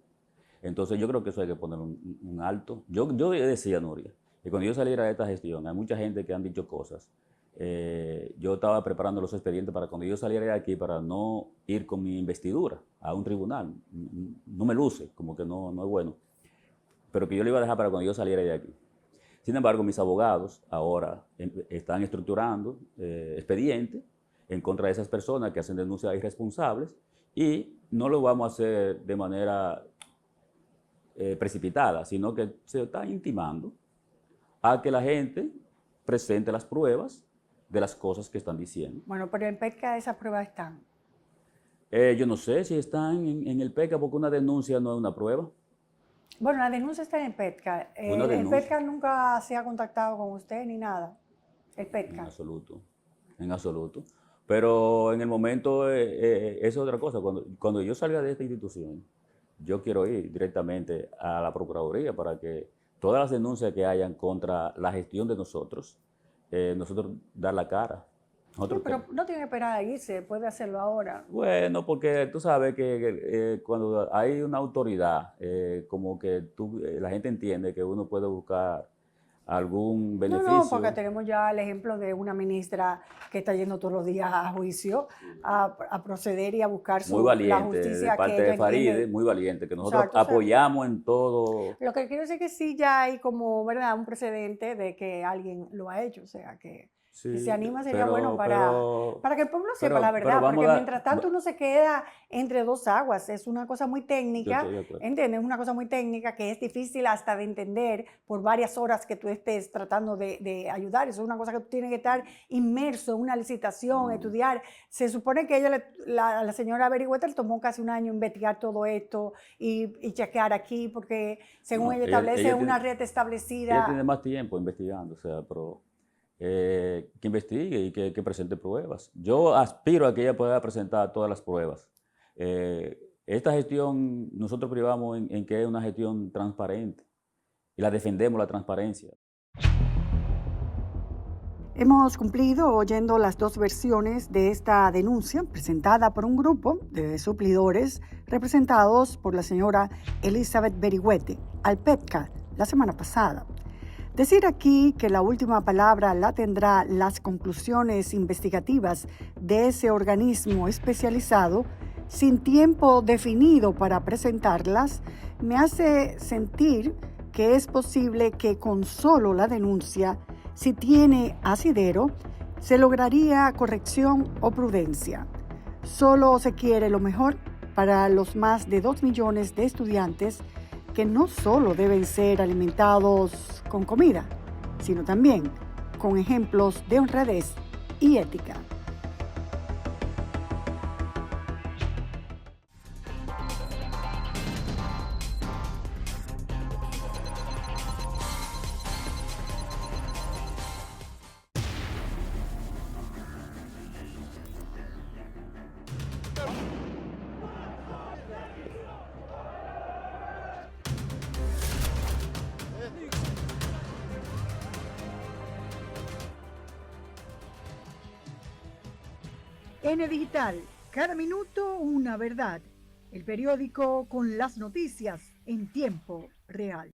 Entonces yo creo que eso hay que poner un alto. Yo decía, Nuria, que cuando yo saliera de esta gestión, hay mucha gente que han dicho cosas. Yo estaba preparando los expedientes para cuando yo saliera de aquí, para no ir con mi investidura a un tribunal. No me luce, como que no es bueno. Pero que yo lo iba a dejar para cuando yo saliera de aquí. Sin embargo, mis abogados ahora están estructurando expedientes en contra de esas personas que hacen denuncias irresponsables y no lo vamos a hacer de manera precipitada, sino que se está intimando a que la gente presente las pruebas de las cosas que están diciendo. Bueno, pero en PETCA esas pruebas están. Yo no sé si están en el PETCA porque una denuncia no es una prueba. Bueno, la denuncia está en PETCA. El PETCA nunca se ha contactado con usted ni nada. El PETCA. En absoluto. Pero en el momento es otra cosa. Cuando yo salga de esta institución, yo quiero ir directamente a la Procuraduría para que todas las denuncias que hayan contra la gestión de nosotros dar la cara. Sí, pero no tiene que esperar a irse, puede hacerlo ahora. Bueno, porque tú sabes que cuando hay una autoridad, como que la gente entiende que uno puede buscar algún beneficio. No, porque tenemos ya el ejemplo de una ministra que está yendo todos los días a juicio a proceder y a buscar la justicia de parte de Faride, muy valiente, que nosotros apoyamos en todo. Lo que quiero decir es que sí ya hay como, ¿verdad?, un precedente de que alguien lo ha hecho, o sea que... Si se anima sería bueno para que el pueblo sepa la verdad, porque mientras tanto uno se queda entre dos aguas. Es una cosa muy técnica, ¿entiendes? Es una cosa muy técnica que es difícil hasta de entender por varias horas que tú estés tratando de ayudar. Eso es una cosa que tú tienes que estar inmerso en una licitación, estudiar. Se supone que la señora Berigüete le tomó casi un año investigar todo esto y chequear aquí, porque según ella establece una red establecida. Ella tiene más tiempo investigando, o sea, pero... que investigue y que presente pruebas. Yo aspiro a que ella pueda presentar todas las pruebas. Esta gestión, nosotros privamos en que es una gestión transparente y la defendemos, la transparencia. Hemos cumplido oyendo las dos versiones de esta denuncia presentada por un grupo de suplidores representados por la señora Elizabeth Berigüete al PETCA la semana pasada. Decir aquí que la última palabra la tendrá las conclusiones investigativas de ese organismo especializado sin tiempo definido para presentarlas me hace sentir que es posible que con solo la denuncia, si tiene asidero, se lograría corrección o prudencia. Solo se quiere lo mejor para los más de 2 millones de estudiantes que no solo deben ser alimentados con comida, sino también con ejemplos de honradez y ética. N Digital, cada minuto una verdad. El periódico con las noticias en tiempo real.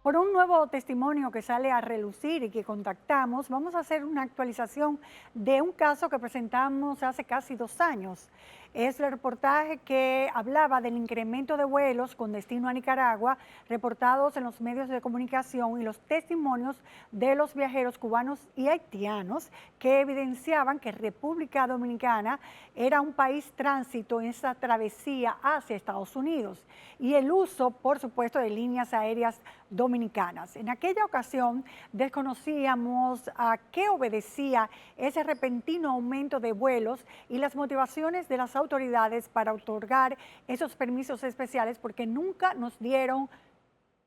Por un nuevo testimonio que sale a relucir y que contactamos, vamos a hacer una actualización de un caso que presentamos hace casi 2 años. Es el reportaje que hablaba del incremento de vuelos con destino a Nicaragua, reportados en los medios de comunicación, y los testimonios de los viajeros cubanos y haitianos que evidenciaban que República Dominicana era un país tránsito en esa travesía hacia Estados Unidos, y el uso, por supuesto, de líneas aéreas dominicanas. En aquella ocasión desconocíamos a qué obedecía ese repentino aumento de vuelos y las motivaciones de las autoridades autoridades para otorgar esos permisos especiales porque nunca nos dieron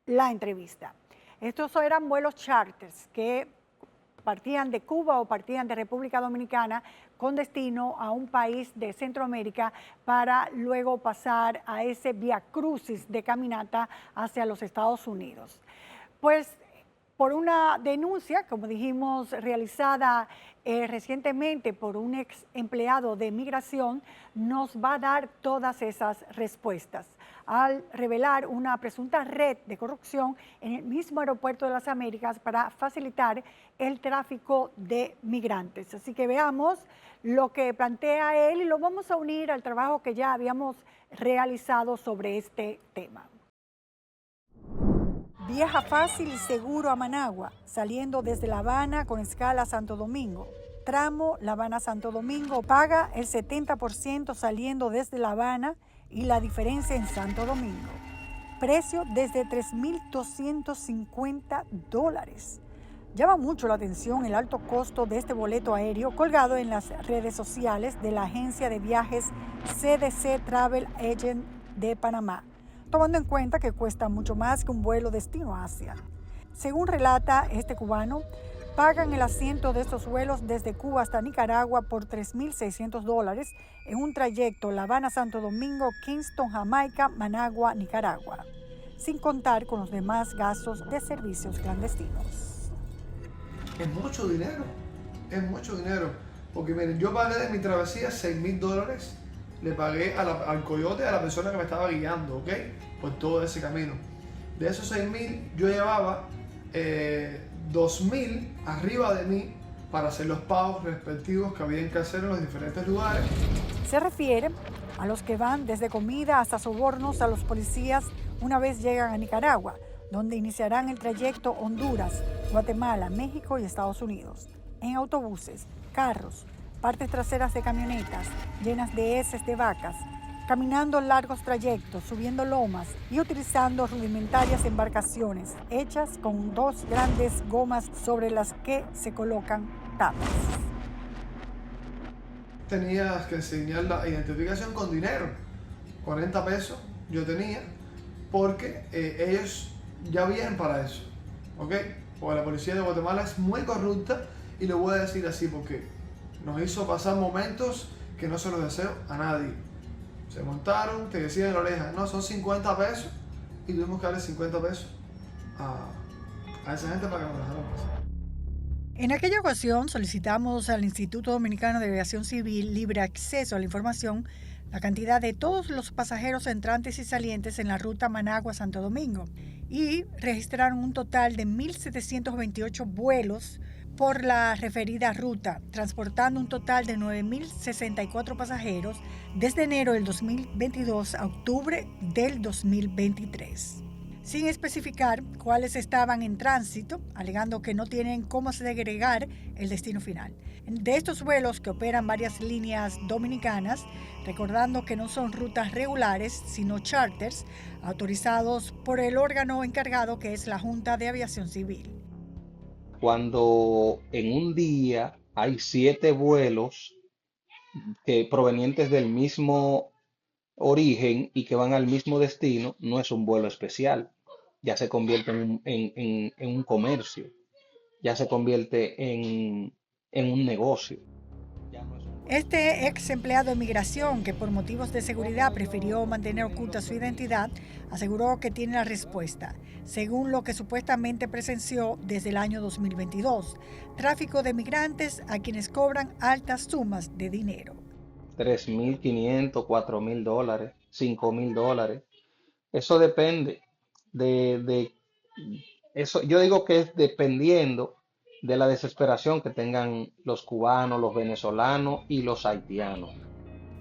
la entrevista. Estos eran vuelos charters que partían de Cuba o partían de República Dominicana con destino a un país de Centroamérica para luego pasar a ese vía crucis de caminata hacia los Estados Unidos. Pues por una denuncia, como dijimos, realizada recientemente por un ex empleado de migración, nos va a dar todas esas respuestas al revelar una presunta red de corrupción en el mismo aeropuerto de las Américas para facilitar el tráfico de migrantes. Así que veamos lo que plantea él y lo vamos a unir al trabajo que ya habíamos realizado sobre este tema. Viaja fácil y seguro a Managua, saliendo desde La Habana con escala a Santo Domingo. Tramo La Habana-Santo Domingo, paga el 70% saliendo desde La Habana y la diferencia en Santo Domingo. Precio desde $3,250. Llama mucho la atención el alto costo de este boleto aéreo colgado en las redes sociales de la agencia de viajes CDC Travel Agent de Panamá, tomando en cuenta que cuesta mucho más que un vuelo destino a Asia. Según relata este cubano, pagan el asiento de estos vuelos desde Cuba hasta Nicaragua por $3,600 en un trayecto La Habana-Santo Domingo, Kingston, Jamaica, Managua, Nicaragua, sin contar con los demás gastos de servicios clandestinos. Es mucho dinero, porque miren, yo pagué de mi travesía $6,000, le pagué al coyote, a la persona que me estaba guiando, ¿ok? Por todo ese camino. De esos 6,000 yo llevaba 2,000 arriba de mí para hacer los pagos respectivos que habían que hacer en los diferentes lugares. Se refiere a los que van desde comida hasta sobornos a los policías una vez llegan a Nicaragua, donde iniciarán el trayecto Honduras, Guatemala, México y Estados Unidos, en autobuses, carros, partes traseras de camionetas llenas de heces de vacas, caminando largos trayectos, subiendo lomas y utilizando rudimentarias embarcaciones hechas con 2 grandes gomas sobre las que se colocan tapas. Tenías que enseñar la identificación con dinero, 40 pesos yo tenía, porque ellos ya vienen para eso, ¿ok? Porque la policía de Guatemala es muy corrupta y lo voy a decir así porque nos hizo pasar momentos que no se los deseo a nadie. Se montaron, te decían en la oreja, no, son 50 pesos y tuvimos que darle 50 pesos a esa gente para que nos dejaran pasar. En aquella ocasión solicitamos al Instituto Dominicano de Aviación Civil libre acceso a la información, la cantidad de todos los pasajeros entrantes y salientes en la ruta Managua-Santo Domingo y registraron un total de 1.728 vuelos por la referida ruta, transportando un total de 9.064 pasajeros desde enero del 2022 a octubre del 2023. Sin especificar cuáles estaban en tránsito, alegando que no tienen cómo segregar el destino final. De estos vuelos que operan varias líneas dominicanas, recordando que no son rutas regulares, sino charters, autorizados por el órgano encargado que es la Junta de Aviación Civil. Cuando en un día hay 7 vuelos provenientes del mismo origen y que van al mismo destino, no es un vuelo especial. Ya se convierte en un comercio, ya se convierte en un negocio. Este ex empleado de migración, que por motivos de seguridad prefirió mantener oculta su identidad, aseguró que tiene la respuesta, según lo que supuestamente presenció desde el año 2022, tráfico de migrantes a quienes cobran altas sumas de dinero. $3,500, $4,000, $5,000. Eso depende de eso. Yo digo que es dependiendo de la desesperación que tengan los cubanos, los venezolanos y los haitianos.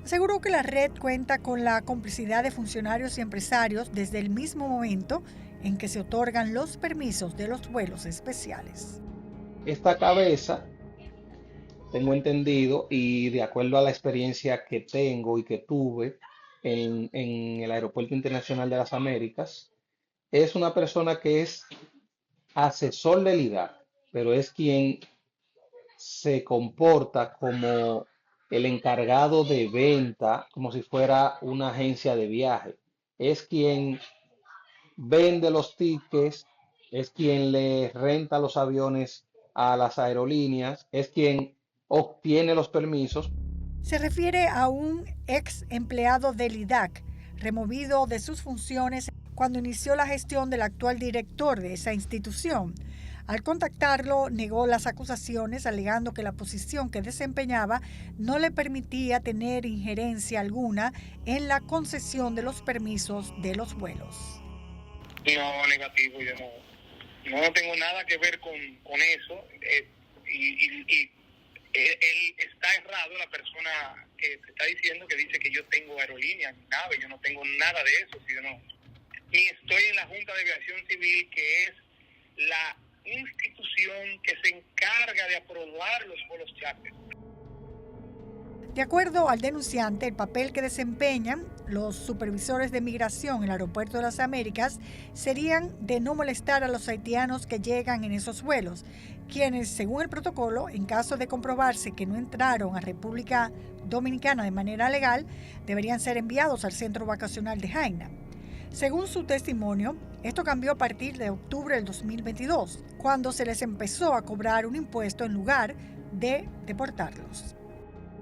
Aseguró que la red cuenta con la complicidad de funcionarios y empresarios desde el mismo momento en que se otorgan los permisos de los vuelos especiales. Esta cabeza, tengo entendido, y de acuerdo a la experiencia que tengo y que tuve en el Aeropuerto Internacional de las Américas, es una persona que es asesor del IDAC, pero es quien se comporta como el encargado de venta, como si fuera una agencia de viaje. Es quien vende los tickets, es quien le renta los aviones a las aerolíneas, es quien obtiene los permisos. Se refiere a un ex empleado del IDAC, removido de sus funciones cuando inició la gestión del actual director de esa institución. Al contactarlo, negó las acusaciones, alegando que la posición que desempeñaba no le permitía tener injerencia alguna en la concesión de los permisos de los vuelos. No, negativo, yo no tengo nada que ver con eso. Él está errado, la persona que te está diciendo, que dice que yo tengo aerolínea, nave, yo no tengo nada de eso, si yo no, ni estoy en la Junta de Aviación Civil, que es la institución que se encarga de aprobar los vuelos charter. De acuerdo al denunciante, el papel que desempeñan los supervisores de migración en el Aeropuerto de las Américas serían de no molestar a los haitianos que llegan en esos vuelos, quienes, según el protocolo, en caso de comprobarse que no entraron a República Dominicana de manera legal, deberían ser enviados al centro vacacional de Jaina. Según su testimonio, esto cambió a partir de octubre del 2022, cuando se les empezó a cobrar un impuesto en lugar de deportarlos.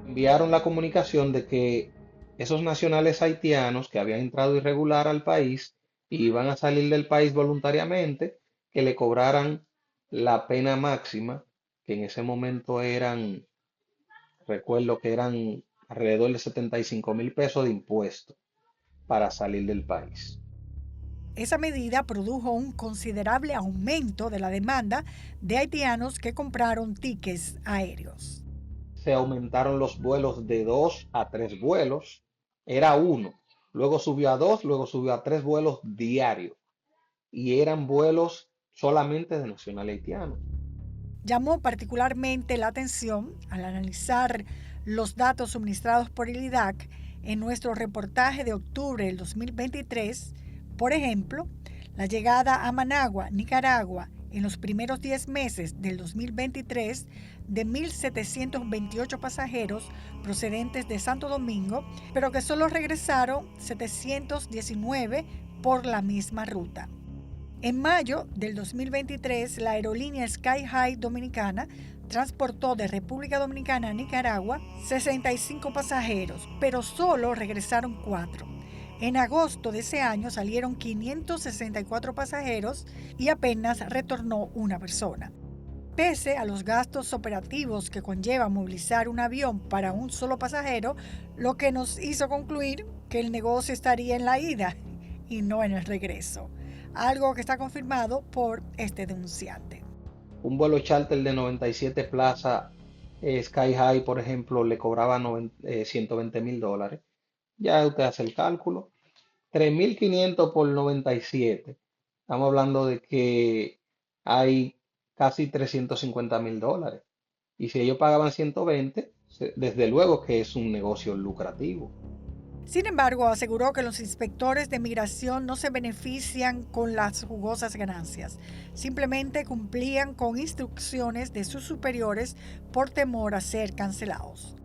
Enviaron la comunicación de que esos nacionales haitianos que habían entrado irregular al país y iban a salir del país voluntariamente, que le cobraran la pena máxima, que en ese momento recuerdo que eran alrededor de 75,000 pesos de impuesto para salir del país. Esa medida produjo un considerable aumento de la demanda de haitianos que compraron tickets aéreos. Se aumentaron los vuelos de 2 a 3 vuelos, era 1, luego subió a 2, luego subió a 3 vuelos diarios, y eran vuelos solamente de nacional haitiano. Llamó particularmente la atención al analizar los datos suministrados por el IDAC en nuestro reportaje de octubre del 2023, por ejemplo, la llegada a Managua, Nicaragua, en los primeros 10 meses del 2023 de 1.728 pasajeros procedentes de Santo Domingo, pero que solo regresaron 719 por la misma ruta. En mayo del 2023, la aerolínea Sky High Dominicana transportó de República Dominicana a Nicaragua 65 pasajeros, pero solo regresaron 4. En agosto de ese año salieron 564 pasajeros y apenas retornó una persona. Pese a los gastos operativos que conlleva movilizar un avión para un solo pasajero, lo que nos hizo concluir que el negocio estaría en la ida y no en el regreso, algo que está confirmado por este denunciante. Un vuelo charter de 97 plazas Sky High, por ejemplo, le cobraba $120,000. Ya usted hace el cálculo. 3.500 por 97. Estamos hablando de que hay casi $350,000. Y si ellos pagaban 120, desde luego que es un negocio lucrativo. Sin embargo, aseguró que los inspectores de migración no se benefician con las jugosas ganancias. Simplemente cumplían con instrucciones de sus superiores por temor a ser cancelados.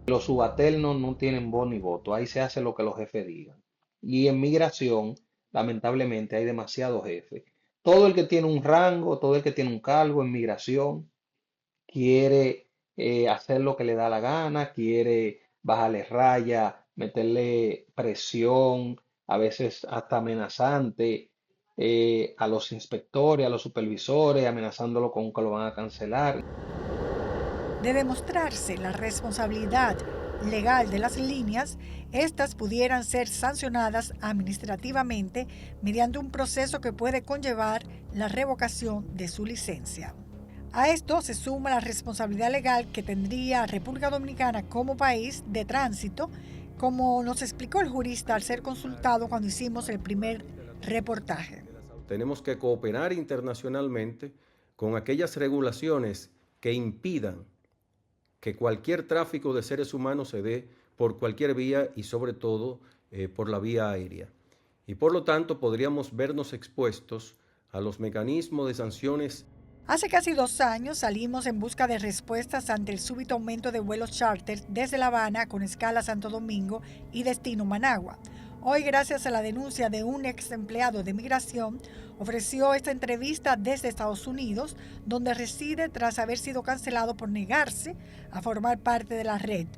Los subalternos no tienen voz ni voto. Ahí se hace lo que los jefes digan. Y en migración, lamentablemente, hay demasiados jefes. Todo el que tiene un rango, todo el que tiene un cargo en migración, quiere hacer lo que le da la gana, quiere bajarle raya, meterle presión, a veces hasta amenazante, a los inspectores, a los supervisores, amenazándolo con que lo van a cancelar. De demostrarse la responsabilidad legal de las líneas, estas pudieran ser sancionadas administrativamente mediante un proceso que puede conllevar la revocación de su licencia. A esto se suma la responsabilidad legal que tendría República Dominicana como país de tránsito, como nos explicó el jurista al ser consultado cuando hicimos el primer reportaje. Tenemos que cooperar internacionalmente con aquellas regulaciones que impidan que cualquier tráfico de seres humanos se dé por cualquier vía y sobre todo por la vía aérea. Y por lo tanto podríamos vernos expuestos a los mecanismos de sanciones. Hace casi 2 años salimos en busca de respuestas ante el súbito aumento de vuelos charter desde La Habana con escala Santo Domingo y destino Managua. Hoy, gracias a la denuncia de un ex empleado de migración, ofreció esta entrevista desde Estados Unidos, donde reside tras haber sido cancelado por negarse a formar parte de la red.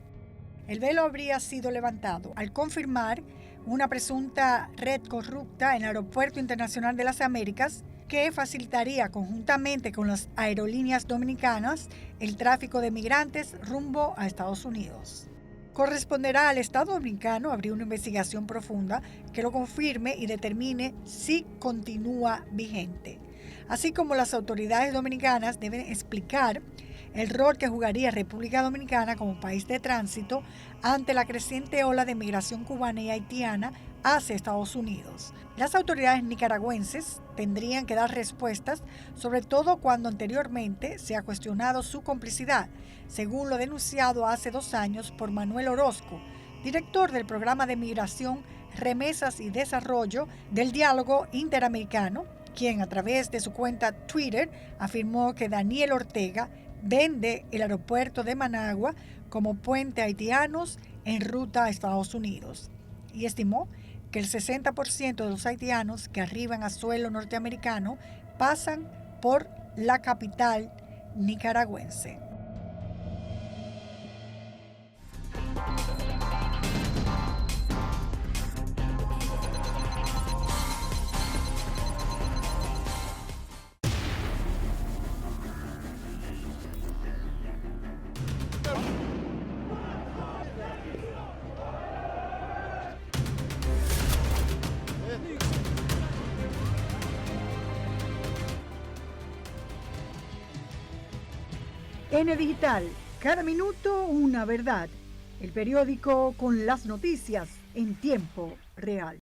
El velo habría sido levantado al confirmar una presunta red corrupta en el Aeropuerto Internacional de las Américas que facilitaría conjuntamente con las aerolíneas dominicanas el tráfico de migrantes rumbo a Estados Unidos. Corresponderá al Estado dominicano abrir una investigación profunda que lo confirme y determine si continúa vigente. Así como las autoridades dominicanas deben explicar el rol que jugaría República Dominicana como país de tránsito ante la creciente ola de migración cubana y haitiana hacia Estados Unidos. Las autoridades nicaragüenses tendrían que dar respuestas, sobre todo cuando anteriormente se ha cuestionado su complicidad, según lo denunciado hace 2 años por Manuel Orozco, director del programa de migración, remesas y desarrollo del diálogo interamericano, quien a través de su cuenta Twitter afirmó que Daniel Ortega vende el aeropuerto de Managua como puente a haitianos en ruta a Estados Unidos y estimó que el 60% de los haitianos que arriban a suelo norteamericano pasan por la capital nicaragüense. N Digital, cada minuto una verdad. El periódico con las noticias en tiempo real.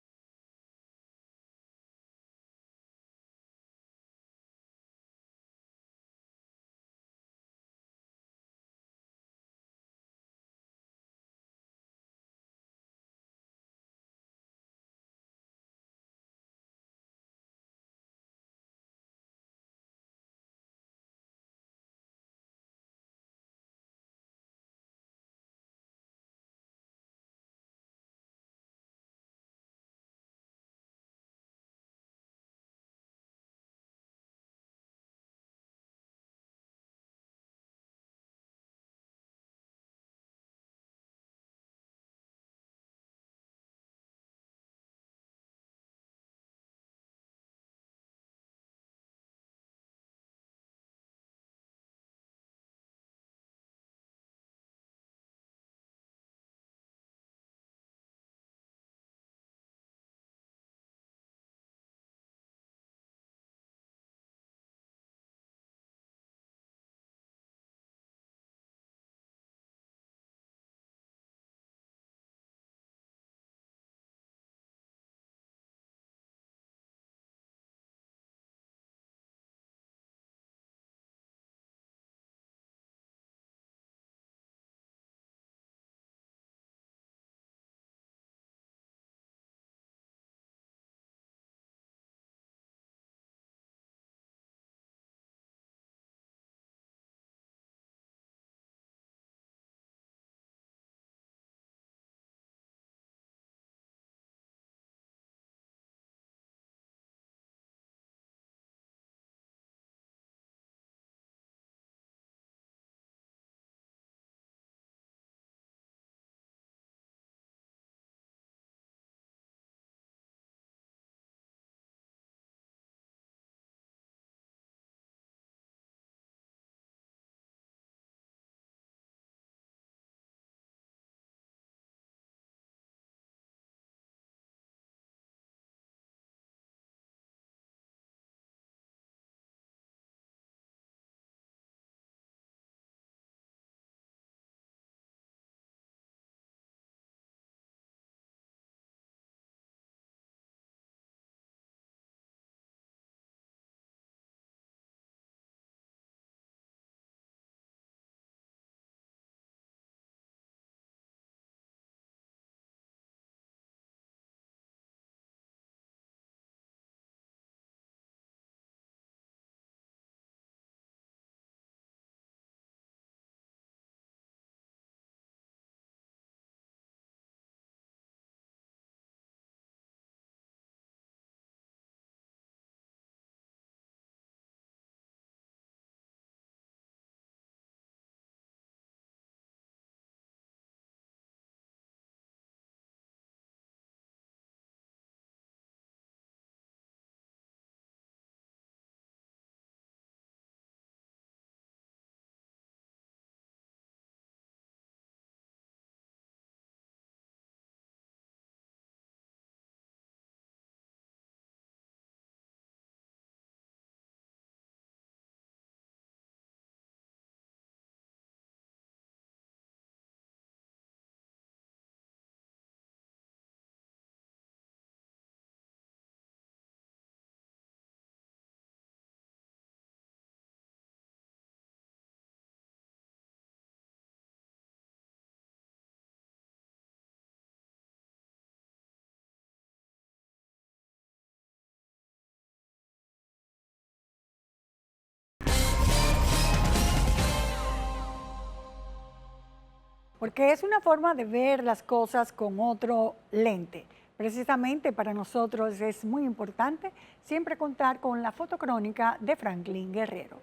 porque es una forma de ver las cosas con otro lente. Precisamente para nosotros es muy importante siempre contar con la fotocrónica de Franklin Guerrero.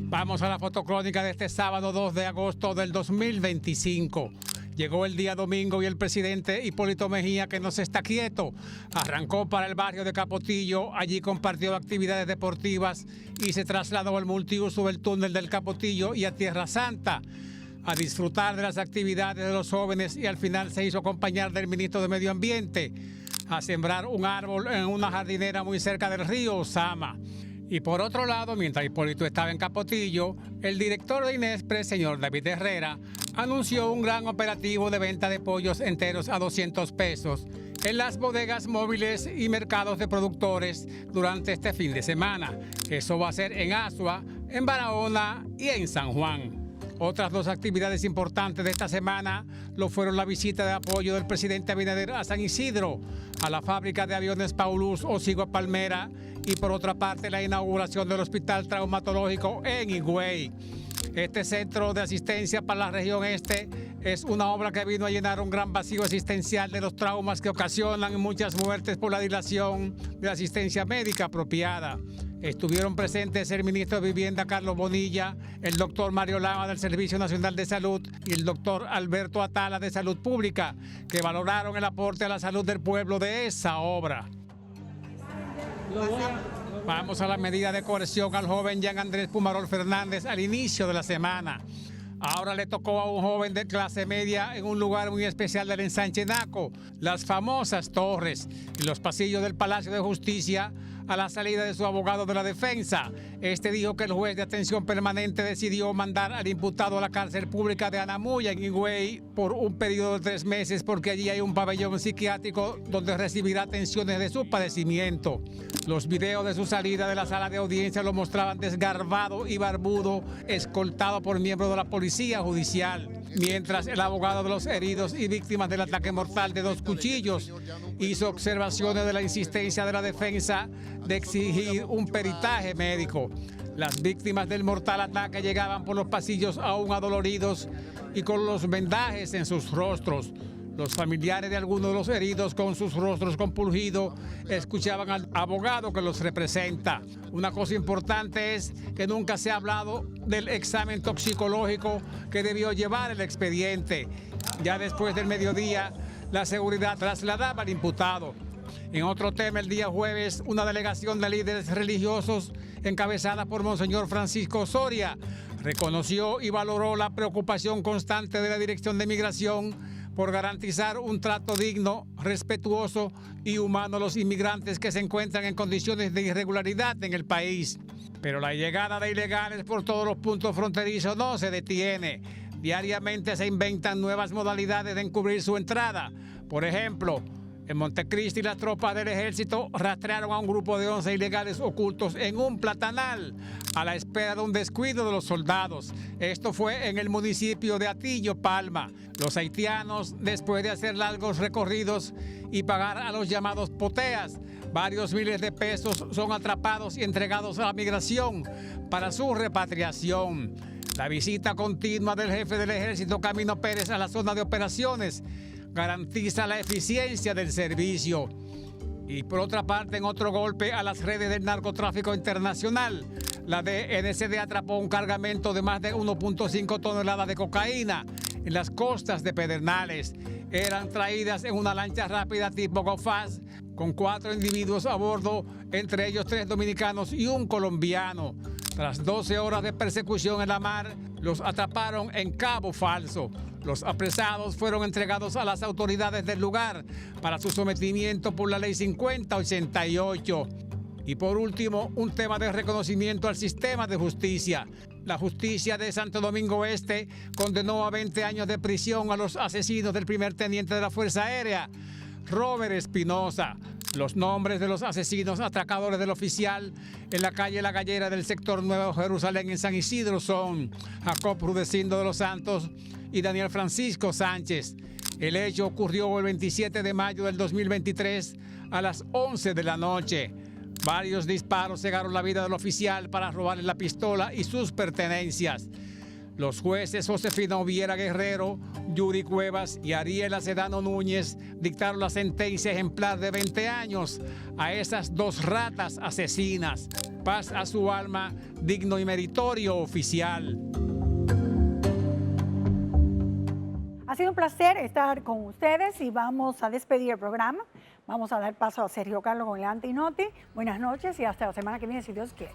Vamos a la fotocrónica de este sábado 2 de agosto del 2025. Llegó el día domingo y el presidente Hipólito Mejía, que no se está quieto, arrancó para el barrio de Capotillo. Allí compartió actividades deportivas y se trasladó al multiuso del túnel del Capotillo y a Tierra Santa a disfrutar de las actividades de los jóvenes, y al final se hizo acompañar del ministro de Medio Ambiente a sembrar un árbol en una jardinera muy cerca del río Osama. Y por otro lado, mientras Hipólito estaba en Capotillo, el director de Inespre, señor David Herrera, anunció un gran operativo de venta de pollos enteros a 200 pesos en las bodegas móviles y mercados de productores durante este fin de semana. Eso va a ser en Asua, en Barahona y en San Juan. Otras dos actividades importantes de esta semana lo fueron la visita de apoyo del presidente Abinader a San Isidro, a la fábrica de aviones Paulus Osigo Palmera, y por otra parte la inauguración del Hospital Traumatológico en Higüey. Este centro de asistencia para la región este es una obra que vino a llenar un gran vacío asistencial de los traumas que ocasionan muchas muertes por la dilación de la asistencia médica apropiada. Estuvieron presentes el ministro de Vivienda, Carlos Bonilla, el doctor Mario Lama del Servicio Nacional de Salud y el doctor Alberto Atala de Salud Pública, que valoraron el aporte a la salud del pueblo de esa obra. Vamos a la medida de coerción al joven Jean Andrés Pumarol Fernández al inicio de la semana. Ahora le tocó a un joven de clase media en un lugar muy especial del ensanche Naco, las famosas Torres, y los pasillos del Palacio de Justicia, a la salida de su abogado de la defensa. Este dijo que el juez de atención permanente decidió mandar al imputado a la cárcel pública de Anamuya, en Higüey, por un periodo de 3 meses, porque allí hay un pabellón psiquiátrico donde recibirá atenciones de su padecimiento. Los videos de su salida de la sala de audiencia lo mostraban desgarbado y barbudo, escoltado por miembros de la policía judicial, mientras el abogado de los heridos y víctimas del ataque mortal de 2 cuchillos hizo observaciones de la insistencia de la defensa de exigir un peritaje médico. Las víctimas del mortal ataque llegaban por los pasillos aún adoloridos y con los vendajes en sus rostros. Los familiares de algunos de los heridos, con sus rostros compungidos, escuchaban al abogado que los representa. Una cosa importante es que nunca se ha hablado del examen toxicológico que debió llevar el expediente. Ya después del mediodía, la seguridad trasladaba al imputado. En otro tema, el día jueves, una delegación de líderes religiosos encabezada por Monseñor Francisco Soria reconoció y valoró la preocupación constante de la Dirección de Migración por garantizar un trato digno, respetuoso y humano a los inmigrantes que se encuentran en condiciones de irregularidad en el país. Pero la llegada de ilegales por todos los puntos fronterizos no se detiene. Diariamente se inventan nuevas modalidades de encubrir su entrada. Por ejemplo, en Montecristi, las tropas del ejército rastrearon a un grupo de 11 ilegales ocultos en un platanal a la espera de un descuido de los soldados. Esto fue en el municipio de Atillo, Palma. Los haitianos, después de hacer largos recorridos y pagar a los llamados poteas, varios miles de pesos, son atrapados y entregados a la migración para su repatriación. La visita continua del jefe del ejército, Camino Pérez, a la zona de operaciones garantiza la eficiencia del servicio. Y por otra parte, en otro golpe a las redes del narcotráfico internacional, la DNCD atrapó un cargamento de más de 1.5 toneladas de cocaína en las costas de Pedernales. Eran traídas en una lancha rápida tipo GoFast con 4 individuos a bordo, entre ellos 3 dominicanos y un colombiano. Tras 12 horas de persecución en la mar, los atraparon en Cabo Falso. Los apresados fueron entregados a las autoridades del lugar para su sometimiento por la Ley 5088. Y por último, un tema de reconocimiento al sistema de justicia. La justicia de Santo Domingo Este condenó a 20 años de prisión a los asesinos del primer teniente de la Fuerza Aérea, Robert Espinosa. Los nombres de los asesinos atracadores del oficial en la calle La Gallera del sector Nuevo Jerusalén en San Isidro son Jacob Rudecindo de los Santos y Daniel Francisco Sánchez. El hecho ocurrió el 27 de mayo del 2023 a las 11 de la noche. Varios disparos cegaron la vida del oficial para robarle la pistola y sus pertenencias. Los jueces Josefina Oviera Guerrero, Yuri Cuevas y Ariela Sedano Núñez dictaron la sentencia ejemplar de 20 años a esas dos ratas asesinas. Paz a su alma, digno y meritorio oficial. Ha sido un placer estar con ustedes y vamos a despedir el programa. Vamos a dar paso a Sergio Carlos con el Antinoti. Buenas noches y hasta la semana que viene, si Dios quiere.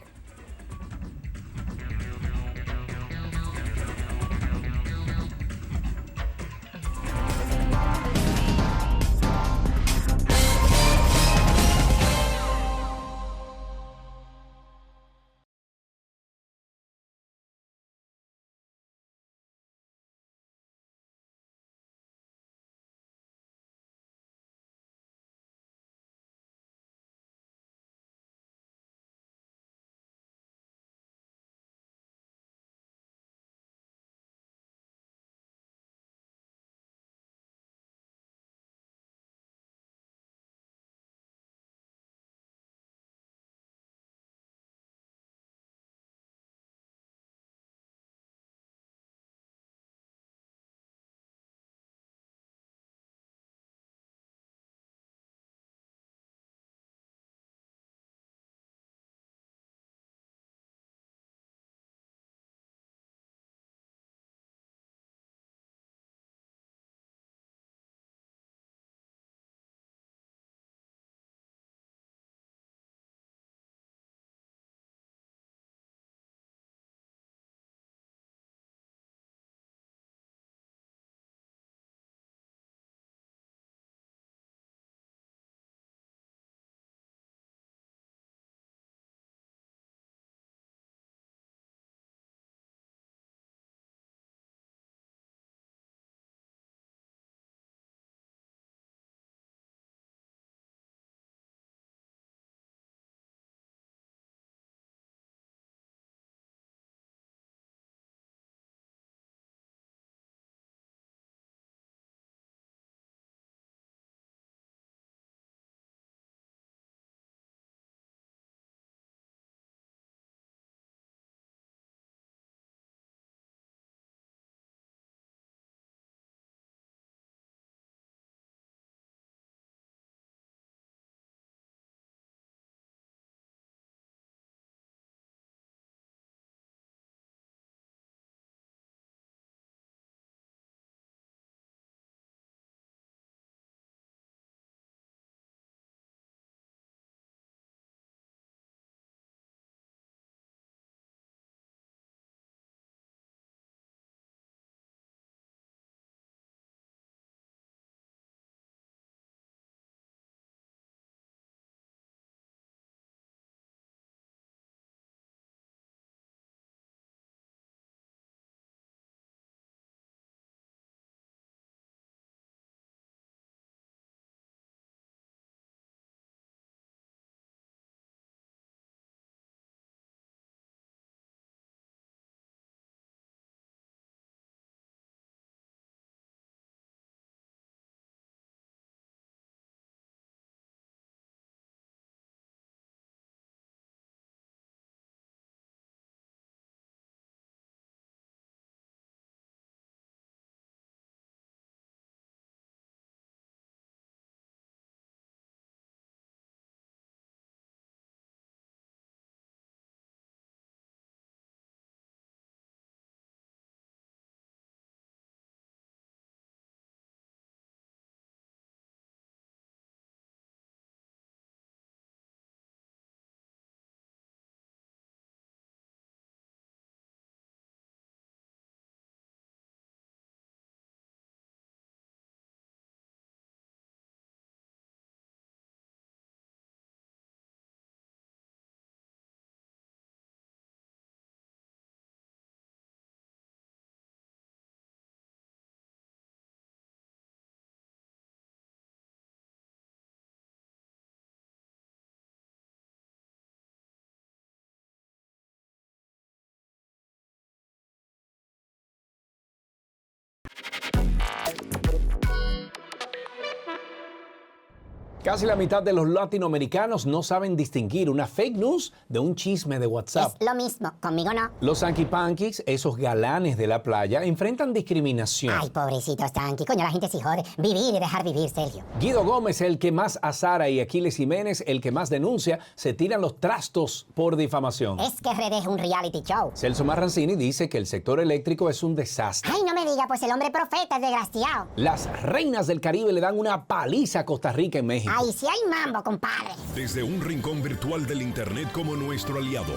Casi la mitad de los latinoamericanos no saben distinguir una fake news de un chisme de WhatsApp. Es lo mismo, conmigo no. Los Sanky Pankies, esos galanes de la playa, enfrentan discriminación. Ay, pobrecitos Sanky, coño, la gente sí jode. Vivir y dejar vivir, Sergio. Guido Gómez, el que más a Sara, y Aquiles Jiménez, el que más denuncia, se tiran los trastos por difamación. Es que RD es un reality show. Celso Marrancini dice que el sector eléctrico es un desastre. Ay, no me diga, pues el hombre profeta es desgraciado. Las reinas del Caribe le dan una paliza a Costa Rica en México. Ay, si hay mambo, compadre. Desde un rincón virtual del Internet como nuestro aliado,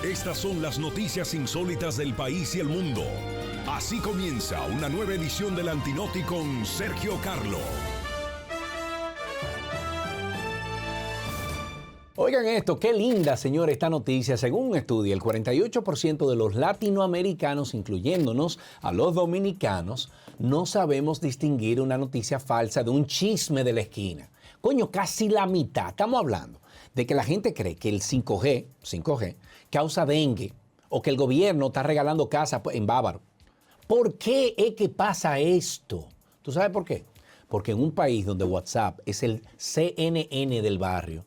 estas son las noticias insólitas del país y el mundo. Así comienza una nueva edición del Antinoti con Sergio Carlo. Oigan esto, qué linda, señor, esta noticia. Según un estudio, el 48% de los latinoamericanos, incluyéndonos a los dominicanos, no sabemos distinguir una noticia falsa de un chisme de la esquina. Coño, casi la mitad. Estamos hablando de que la gente cree que el 5G causa dengue o que el gobierno está regalando casas en Bávaro. ¿Por qué es que pasa esto? ¿Tú sabes por qué? Porque en un país donde WhatsApp es el CNN del barrio,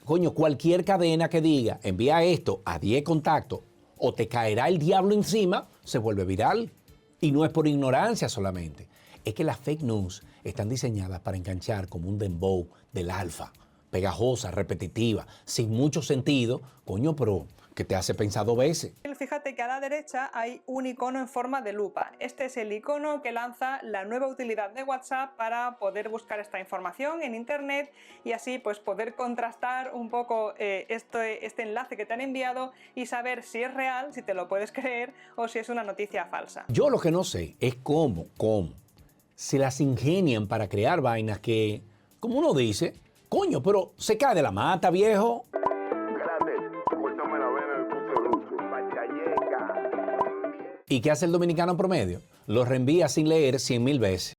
coño, cualquier cadena que diga envía esto a 10 contactos o te caerá el diablo encima, se vuelve viral. Y no es por ignorancia solamente. Es que las fake news están diseñadas para enganchar como un dembow del alfa, pegajosa, repetitiva, sin mucho sentido, coño, pero que te hace pensar 2 veces. Fíjate que a la derecha hay un icono en forma de lupa. Este es el icono que lanza la nueva utilidad de WhatsApp para poder buscar esta información en internet y así pues poder contrastar un poco este enlace que te han enviado y saber si es real, si te lo puedes creer o si es una noticia falsa. Yo lo que no sé es cómo se las ingenian para crear vainas que, como uno dice, coño, pero se cae de la mata, viejo. ¿Y qué hace el dominicano promedio? Lo reenvía sin leer 100,000 veces.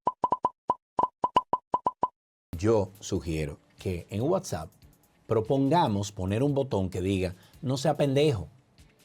Yo sugiero que en WhatsApp propongamos poner un botón que diga, no sea pendejo.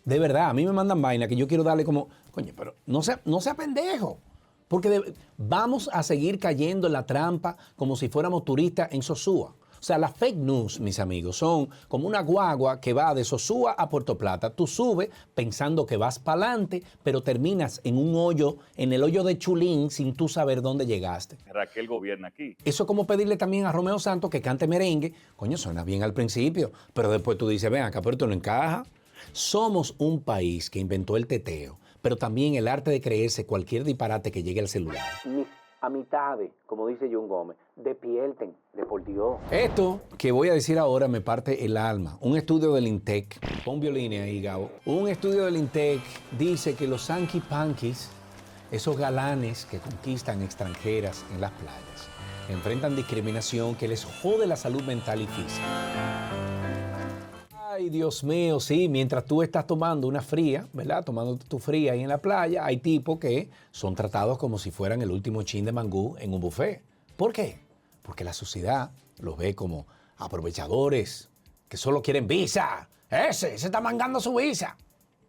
De verdad, a mí me mandan vaina que yo quiero darle como, coño, pero no sea pendejo. Porque vamos a seguir cayendo en la trampa como si fuéramos turistas en Sosúa. O sea, las fake news, mis amigos, son como una guagua que va de Sosúa a Puerto Plata. Tú subes pensando que vas para adelante, pero terminas en un hoyo, en el hoyo de Chulín, sin tú saber dónde llegaste. Raquel gobierna aquí. Eso es como pedirle también a Romeo Santos que cante merengue. Coño, suena bien al principio, pero después tú dices, ven acá, pero esto no encaja. Somos un país que inventó el teteo, pero también el arte de creerse cualquier disparate que llegue al celular. Mis amistades, como dice John Gómez, despierten, de por Dios. Esto que voy a decir ahora me parte el alma. Un estudio del INTEC, pon violines ahí, Gabo. Un estudio del INTEC dice que los Sanky Pankies, esos galanes que conquistan extranjeras en las playas, enfrentan discriminación que les jode la salud mental y física. Ay, Dios mío, sí, mientras tú estás tomando una fría, ¿verdad? Tomando tu fría ahí en la playa, hay tipos que son tratados como si fueran el último chin de mangú en un buffet. ¿Por qué? Porque la sociedad los ve como aprovechadores, que solo quieren visa. Ese se está mangando su visa.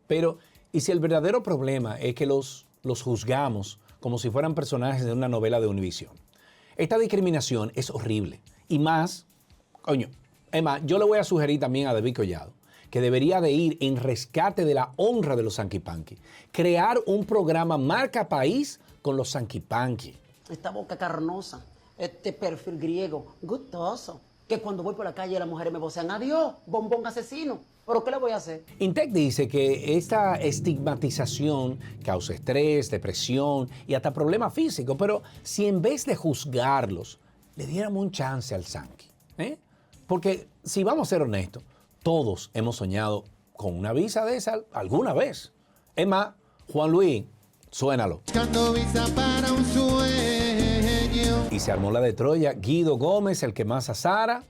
Pero, ¿y si el verdadero problema es que los juzgamos como si fueran personajes de una novela de Univision? Esta discriminación es horrible. Y más, coño, es más, yo le voy a sugerir también a David Collado que debería de ir en rescate de la honra de los Sanky Panky. Crear un programa marca país con los Sanky Panky. Esta boca carnosa, este perfil griego, gustoso, que cuando voy por la calle las mujeres me vocean, adiós, bombón asesino. ¿Pero qué le voy a hacer? INTEC dice que esta estigmatización causa estrés, depresión y hasta problemas físicos, pero si en vez de juzgarlos, le diéramos un chance al Sanky, Porque si vamos a ser honestos, todos hemos soñado con una visa de esa alguna vez. Es más, Juan Luis, suénalo. Buscando visa para un sueño. Y se armó la de Troya. Guido Gómez, el que más a Sara,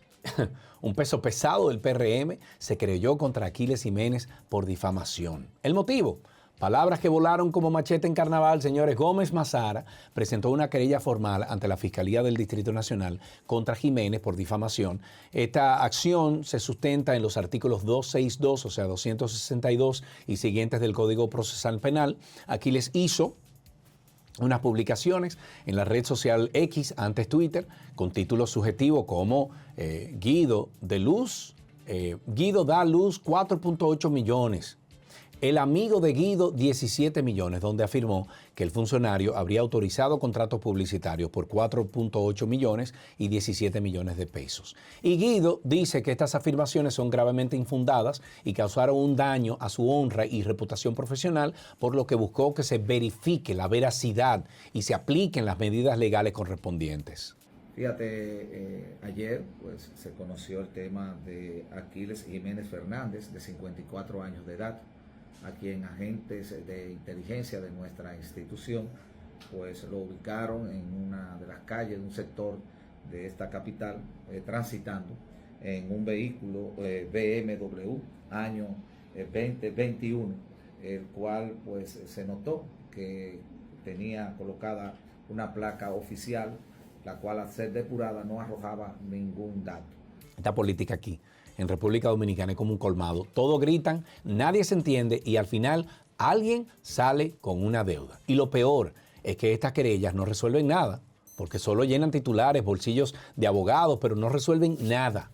un peso pesado del PRM, se creyó contra Aquiles Jiménez por difamación. ¿El motivo? Palabras que volaron como machete en carnaval, señores. Gómez Mazara presentó una querella formal ante la Fiscalía del Distrito Nacional contra Jiménez por difamación. Esta acción se sustenta en los artículos 262, o sea, 262 y siguientes del Código Procesal Penal. Aquiles hizo unas publicaciones en la red social X, antes Twitter, con títulos subjetivos como Guido da luz 4.8 millones. El amigo de Guido, 17 millones, donde afirmó que el funcionario habría autorizado contratos publicitarios por 4.8 millones y 17 millones de pesos. Y Guido dice que estas afirmaciones son gravemente infundadas y causaron un daño a su honra y reputación profesional, por lo que buscó que se verifique la veracidad y se apliquen las medidas legales correspondientes. Fíjate, ayer pues, se conoció el tema de Aquiles Jiménez Fernández, de 54 años de edad, a quien agentes de inteligencia de nuestra institución pues lo ubicaron en una de las calles de un sector de esta capital, transitando en un vehículo BMW año 2021, el cual pues se notó que tenía colocada una placa oficial, la cual al ser depurada no arrojaba ningún dato. Esta política aquí en República Dominicana es como un colmado. Todos gritan, nadie se entiende y al final alguien sale con una deuda. Y lo peor es que estas querellas no resuelven nada, porque solo llenan titulares, bolsillos de abogados, pero no resuelven nada.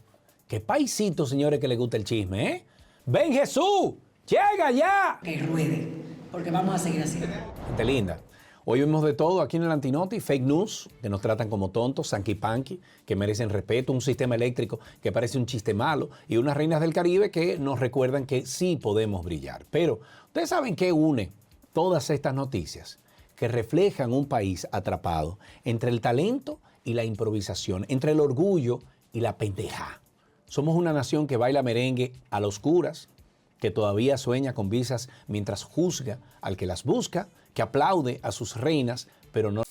Qué paisito, señores, que les gusta el chisme, ¿eh? ¡Ven, Jesús! ¡Llega ya! Que ruede, porque vamos a seguir así. Gente linda. Hoy vemos de todo aquí en el Antinoti, fake news, que nos tratan como tontos, sanky-panky, que merecen respeto, un sistema eléctrico que parece un chiste malo y unas reinas del Caribe que nos recuerdan que sí podemos brillar. Pero, ¿ustedes saben qué une todas estas noticias? Que reflejan un país atrapado entre el talento y la improvisación, entre el orgullo y la pendeja. Somos una nación que baila merengue a las oscuras, que todavía sueña con visas mientras juzga al que las busca, que aplaude a sus reinas, pero no...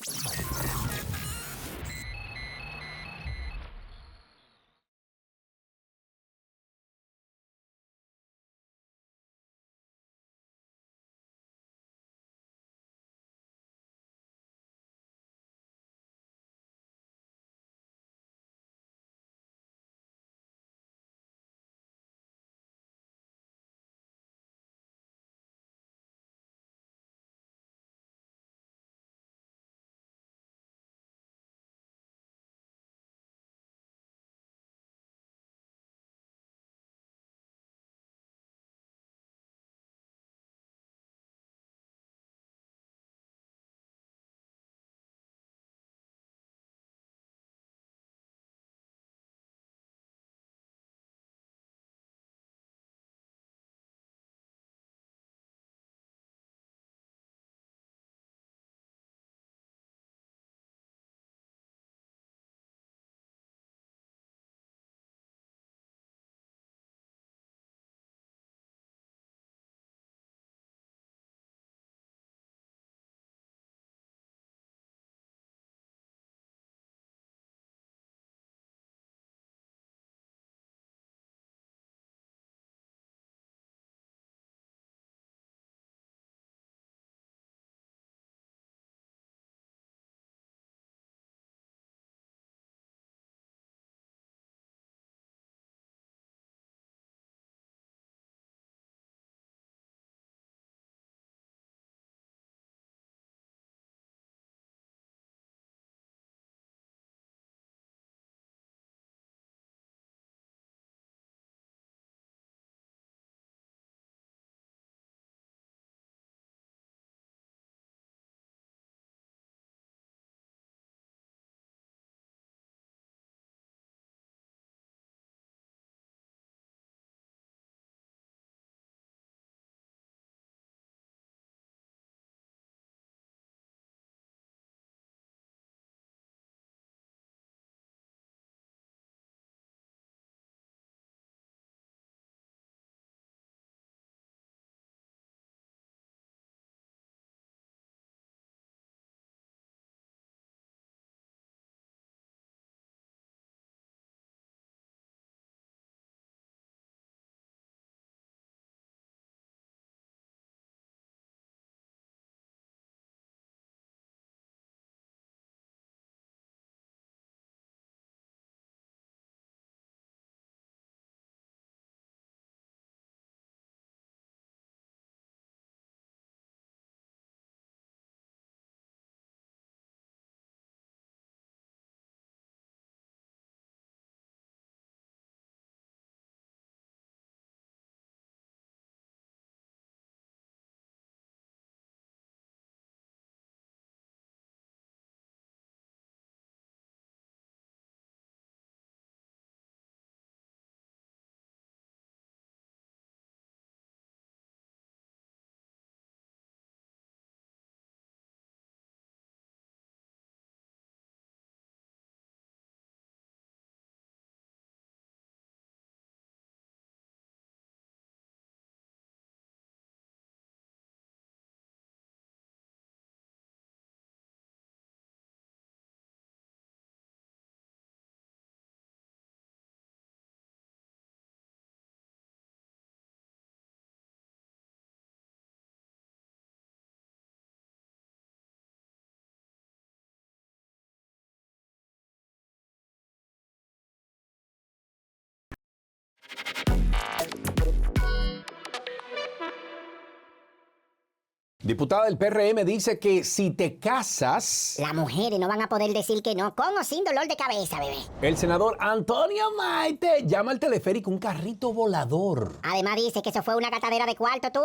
Diputada del PRM dice que si te casas... Las mujeres no van a poder decir que no, con o sin dolor de cabeza, bebé. El senador Antonio Maite llama al teleférico un carrito volador. Además dice que eso fue una catadera de cuarto, tú.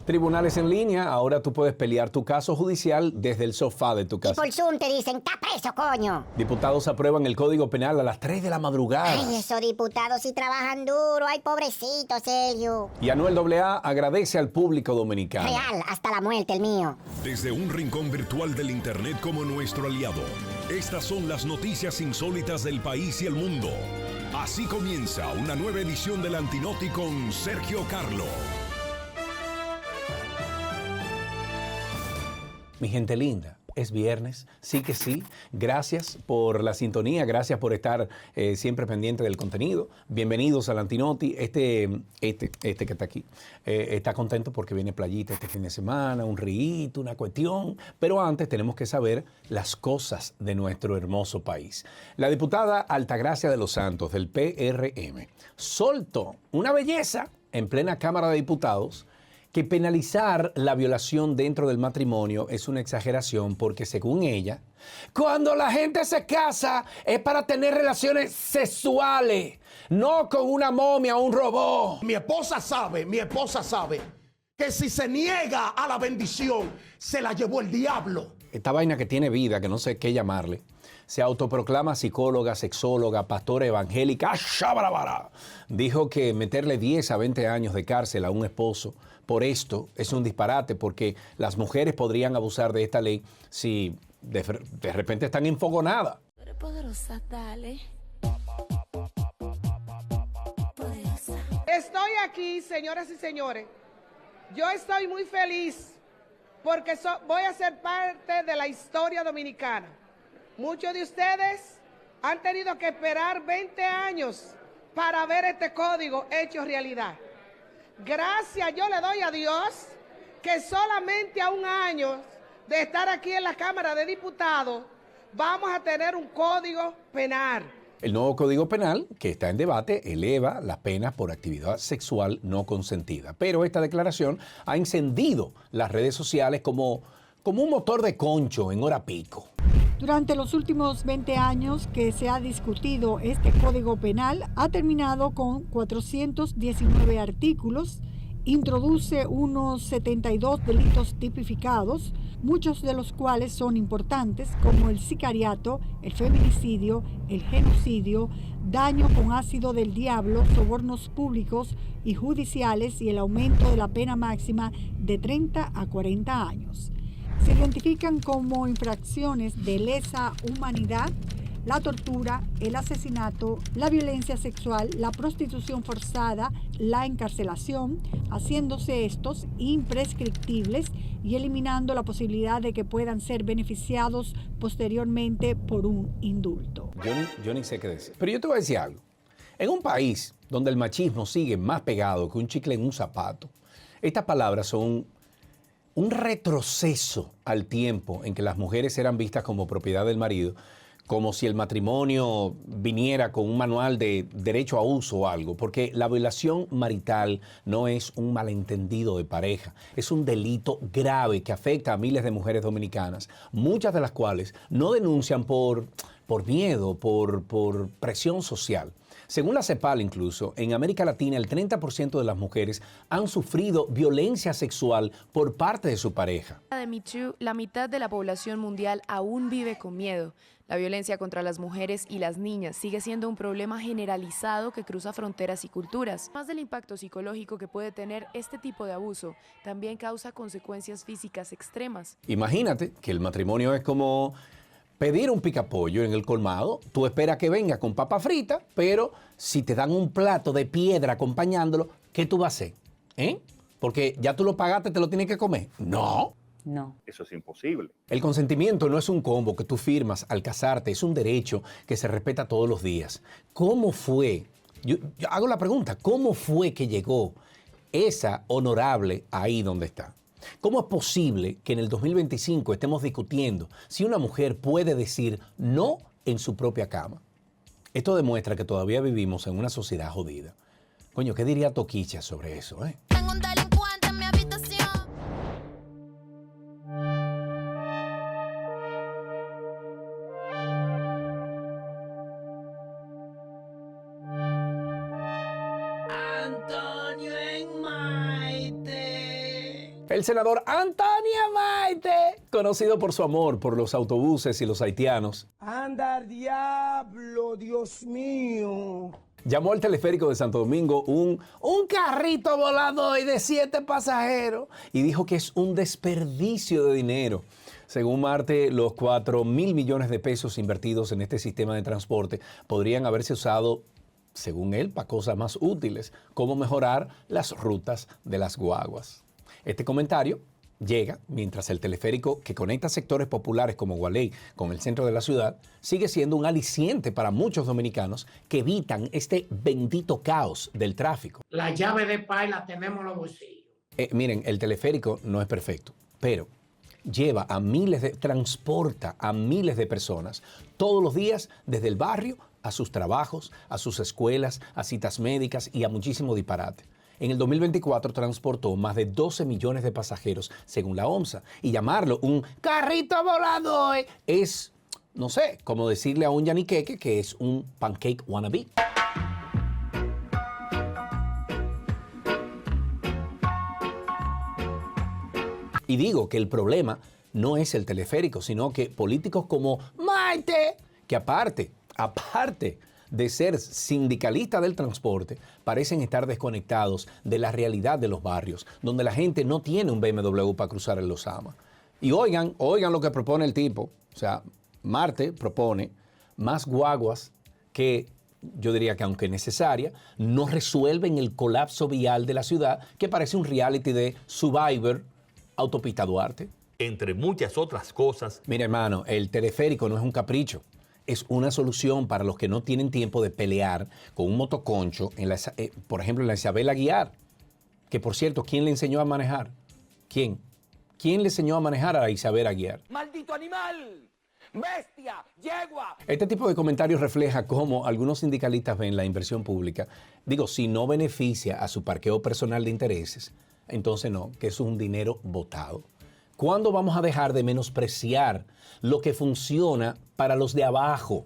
Tribunales en línea, ahora tú puedes pelear tu caso judicial desde el sofá de tu Y casa. por Zoom te dicen, está preso, coño. Diputados aprueban el Código Penal a las 3 de la madrugada. Ay, esos diputados sí trabajan duro. Ay, pobrecito, Sergio. Y Anuel AA agradece al público dominicano. Real, hasta la muerte el mío. Desde un rincón virtual del Internet como nuestro aliado, estas son las noticias insólitas del país y el mundo. Así comienza una nueva edición del Antinoti con Sergio Carlo. Mi gente linda, es viernes, sí que sí. Gracias por la sintonía, gracias por estar siempre pendiente del contenido. Bienvenidos al Antinoti. Este que está aquí está contento porque viene playita este fin de semana, un riito, una cuestión. Pero antes tenemos que saber las cosas de nuestro hermoso país. La diputada Altagracia de los Santos del PRM soltó una belleza en plena Cámara de Diputados que penalizar la violación dentro del matrimonio es una exageración porque, según ella, cuando la gente se casa es para tener relaciones sexuales, no con una momia o un robot. Mi esposa sabe que si se niega a la bendición, se la llevó el diablo. Esta vaina que tiene vida, que no sé qué llamarle, se autoproclama psicóloga, sexóloga, pastora evangélica, ¡shabarabara! Dijo que meterle 10 a 20 años de cárcel a un esposo por esto es un disparate porque las mujeres podrían abusar de esta ley si de repente están enfogonadas. Poderosa, dale. Estoy aquí, señoras y señores. Yo estoy muy feliz porque voy a ser parte de la historia dominicana. Muchos de ustedes han tenido que esperar 20 años para ver este código hecho realidad. Gracias, yo le doy a Dios que solamente a un año de estar aquí en la Cámara de Diputados vamos a tener un código penal. El nuevo Código Penal, que está en debate, eleva las penas por actividad sexual no consentida. Pero esta declaración ha encendido las redes sociales como un motor de concho en hora pico. Durante los últimos 20 años que se ha discutido este Código Penal, ha terminado con 419 artículos, introduce unos 72 delitos tipificados, muchos de los cuales son importantes, como el sicariato, el feminicidio, el genocidio, daño con ácido del diablo, sobornos públicos y judiciales y el aumento de la pena máxima de 30 a 40 años. Se identifican como infracciones de lesa humanidad la tortura, el asesinato, la violencia sexual, la prostitución forzada, la encarcelación, haciéndose estos imprescriptibles y eliminando la posibilidad de que puedan ser beneficiados posteriormente por un indulto. Yo ni sé qué decir. Pero yo te voy a decir algo. En un país donde el machismo sigue más pegado que un chicle en un zapato, estas palabras son un retroceso al tiempo en que las mujeres eran vistas como propiedad del marido, como si el matrimonio viniera con un manual de derecho a uso o algo, porque la violación marital no es un malentendido de pareja, es un delito grave que afecta a miles de mujeres dominicanas, muchas de las cuales no denuncian por miedo, por presión social. Según la CEPAL incluso, en América Latina el 30% de las mujeres han sufrido violencia sexual por parte de su pareja. De Me Too, la mitad de la población mundial aún vive con miedo. La violencia contra las mujeres y las niñas sigue siendo un problema generalizado que cruza fronteras y culturas. Además del impacto psicológico que puede tener este tipo de abuso, también causa consecuencias físicas extremas. Imagínate que el matrimonio es como pedir un picapollo en el colmado, tú esperas que venga con papa frita, pero si te dan un plato de piedra acompañándolo, ¿qué tú vas a hacer? Porque ya tú lo pagaste, te lo tienes que comer. No. Eso es imposible. El consentimiento no es un combo que tú firmas al casarte, es un derecho que se respeta todos los días. ¿Cómo fue? Yo hago la pregunta, ¿cómo fue que llegó esa honorable ahí donde está? ¿Cómo es posible que en el 2025 estemos discutiendo si una mujer puede decir no en su propia cama? Esto demuestra que todavía vivimos en una sociedad jodida. Coño, ¿qué diría Toquicha sobre eso, Tengo un delincuente en mi habitación. El senador Antonio Maite, conocido por su amor por los autobuses y los haitianos, ¡Anda al diablo, Dios mío! llamó al teleférico de Santo Domingo un carrito volador de 7 pasajeros y dijo que es un desperdicio de dinero. Según Marte, los 4.000 millones de pesos invertidos en este sistema de transporte podrían haberse usado, según él, para cosas más útiles, como mejorar las rutas de las guaguas. Este comentario llega mientras el teleférico que conecta sectores populares como Gualey con el centro de la ciudad sigue siendo un aliciente para muchos dominicanos que evitan este bendito caos del tráfico. La llave de pay la tenemos en los bolsillos. Miren, el teleférico no es perfecto, pero transporta a miles de personas todos los días desde el barrio a sus trabajos, a sus escuelas, a citas médicas y a muchísimo disparate. En el 2024 transportó más de 12 millones de pasajeros, según la OMSA. Y llamarlo un carrito volador es, no sé, como decirle a un yaniqueque que es un pancake wannabe. Y digo que el problema no es el teleférico, sino que políticos como Maite, que aparte de ser sindicalistas del transporte, parecen estar desconectados de la realidad de los barrios, donde la gente no tiene un BMW para cruzar el Lozama. Y oigan lo que propone el tipo. O sea, Marte propone más guaguas que, yo diría que aunque necesaria, no resuelven el colapso vial de la ciudad, que parece un reality de Survivor, Autopista Duarte. Entre muchas otras cosas. Mira, hermano, el teleférico no es un capricho. Es una solución para los que no tienen tiempo de pelear con un motoconcho, por ejemplo, en la Isabel Aguiar. Que, por cierto, ¿quién le enseñó a manejar? ¿Quién? ¿Quién le enseñó a manejar a Isabel Aguiar? ¡Maldito animal! ¡Bestia! ¡Yegua! Este tipo de comentarios refleja cómo algunos sindicalistas ven la inversión pública. Digo, si no beneficia a su parqueo personal de intereses, entonces no, que es un dinero botado. ¿Cuándo vamos a dejar de menospreciar lo que funciona para los de abajo?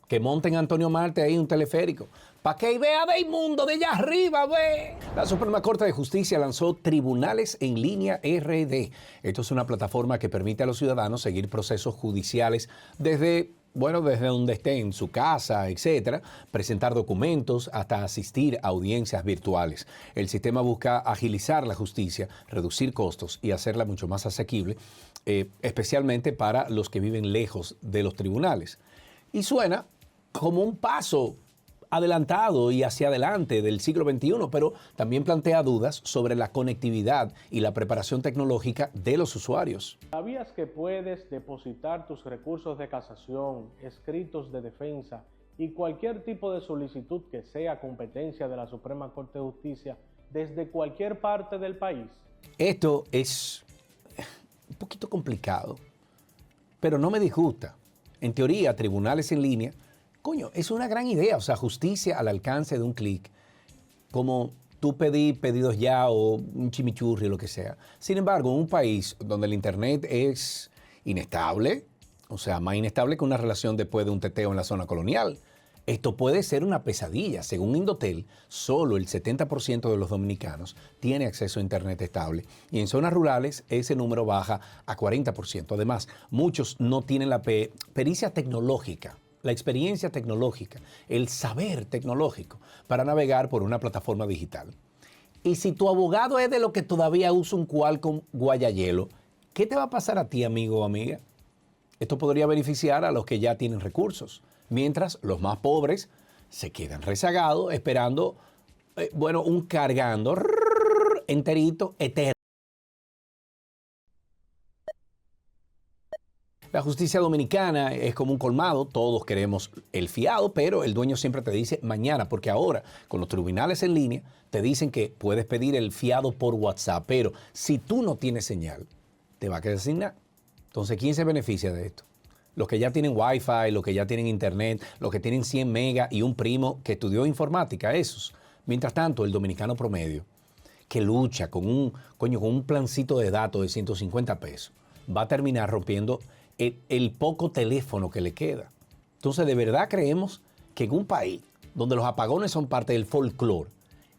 Que monten a Antonio Marte ahí un teleférico. Para que vea de inmundo de allá arriba, ve. La Suprema Corte de Justicia lanzó Tribunales en Línea RD. Esto es una plataforma que permite a los ciudadanos seguir procesos judiciales desde donde esté, en su casa, etcétera, presentar documentos hasta asistir a audiencias virtuales. El sistema busca agilizar la justicia, reducir costos y hacerla mucho más asequible, especialmente para los que viven lejos de los tribunales. Y suena como un paso adelantado y hacia adelante del siglo XXI, pero también plantea dudas sobre la conectividad y la preparación tecnológica de los usuarios. ¿Sabías que puedes depositar tus recursos de casación, escritos de defensa y cualquier tipo de solicitud que sea competencia de la Suprema Corte de Justicia desde cualquier parte del país? Esto es un poquito complicado, pero no me disgusta. En teoría, tribunales en línea, es una gran idea, o sea, justicia al alcance de un clic, como tú pedir pedidos ya o un chimichurri o lo que sea. Sin embargo, en un país donde el internet es inestable, o sea, más inestable que una relación después de un teteo en la zona colonial, esto puede ser una pesadilla. Según Indotel, solo el 70% de los dominicanos tiene acceso a internet estable y en zonas rurales ese número baja a 40%. Además, muchos no tienen la pericia tecnológica, la experiencia tecnológica, el saber tecnológico para navegar por una plataforma digital. Y si tu abogado es de lo que todavía usa un Qualcomm guayayelo, ¿qué te va a pasar a ti, amigo o amiga? Esto podría beneficiar a los que ya tienen recursos, mientras los más pobres se quedan rezagados esperando, un cargando enterito, eterno. La justicia dominicana es como un colmado, todos queremos el fiado, pero el dueño siempre te dice mañana, porque ahora con los tribunales en línea te dicen que puedes pedir el fiado por WhatsApp, pero si tú no tienes señal, te va a quedar sin nada. Entonces, ¿quién se beneficia de esto? Los que ya tienen Wi-Fi, los que ya tienen internet, los que tienen 100 megas y un primo que estudió informática, esos. Mientras tanto, el dominicano promedio, que lucha con un plancito de datos de 150 pesos, va a terminar rompiendo el poco teléfono que le queda. Entonces, ¿de verdad creemos que en un país donde los apagones son parte del folclore,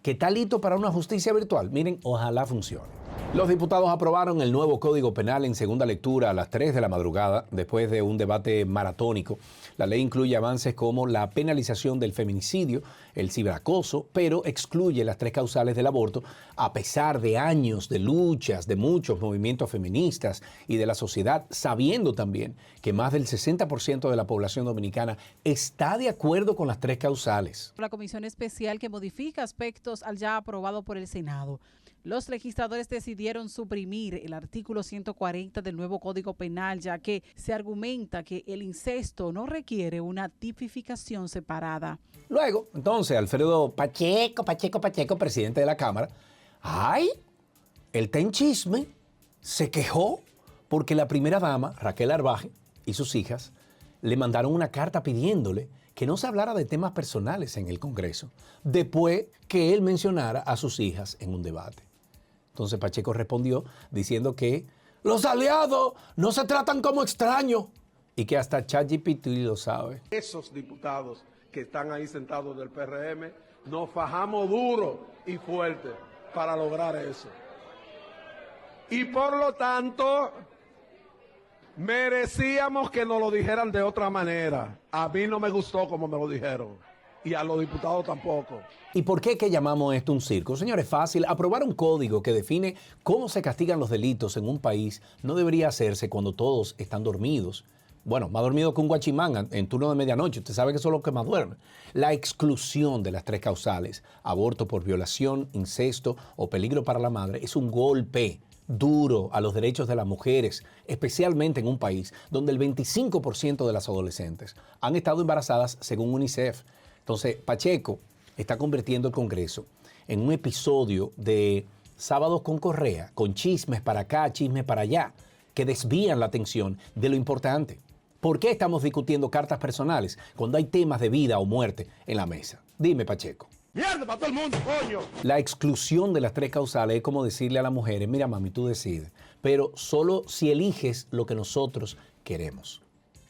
que está listo para una justicia virtual? Miren, ojalá funcione. Los diputados aprobaron el nuevo Código Penal en segunda lectura a las 3 de la madrugada, después de un debate maratónico. La ley incluye avances como la penalización del feminicidio, el ciberacoso, pero excluye las 3 causales del aborto, a pesar de años de luchas de muchos movimientos feministas y de la sociedad, sabiendo también que más del 60% de la población dominicana está de acuerdo con las 3 causales. La comisión especial que modifica aspectos al ya aprobado por el Senado. Los legisladores decidieron suprimir el artículo 140 del nuevo Código Penal, ya que se argumenta que el incesto no requiere una tipificación separada. Luego, entonces, Alfredo Pacheco, presidente de la Cámara, el ten chisme, se quejó porque la primera dama, Raquel Arbaje, y sus hijas, le mandaron una carta pidiéndole que no se hablara de temas personales en el Congreso, después que él mencionara a sus hijas en un debate. Entonces Pacheco respondió diciendo que los aliados no se tratan como extraños y que hasta ChatGPT lo sabe. Esos diputados que están ahí sentados del PRM, nos fajamos duro y fuerte para lograr eso. Y por lo tanto, merecíamos que nos lo dijeran de otra manera. A mí no me gustó como me lo dijeron. Y a los diputados tampoco. ¿Y por qué que llamamos esto un circo? Señores, fácil. Aprobar un código que define cómo se castigan los delitos en un país no debería hacerse cuando todos están dormidos. Bueno, más dormido que un guachimán en turno de medianoche. Usted sabe que eso es lo que más duerme. La exclusión de las 3 causales, aborto por violación, incesto o peligro para la madre, es un golpe duro a los derechos de las mujeres, especialmente en un país donde el 25% de las adolescentes han estado embarazadas según UNICEF. Entonces, Pacheco está convirtiendo el Congreso en un episodio de Sábados con Correa, con chismes para acá, chismes para allá, que desvían la atención de lo importante. ¿Por qué estamos discutiendo cartas personales cuando hay temas de vida o muerte en la mesa? Dime, Pacheco. ¡Mierda para todo el mundo, coño! La exclusión de las 3 causales es como decirle a las mujeres, mira, mami, tú decides, pero solo si eliges lo que nosotros queremos.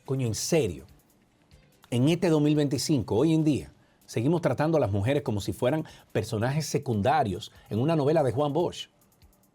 Coño, en serio. En este 2025, hoy en día, seguimos tratando a las mujeres como si fueran personajes secundarios en una novela de Juan Bosch.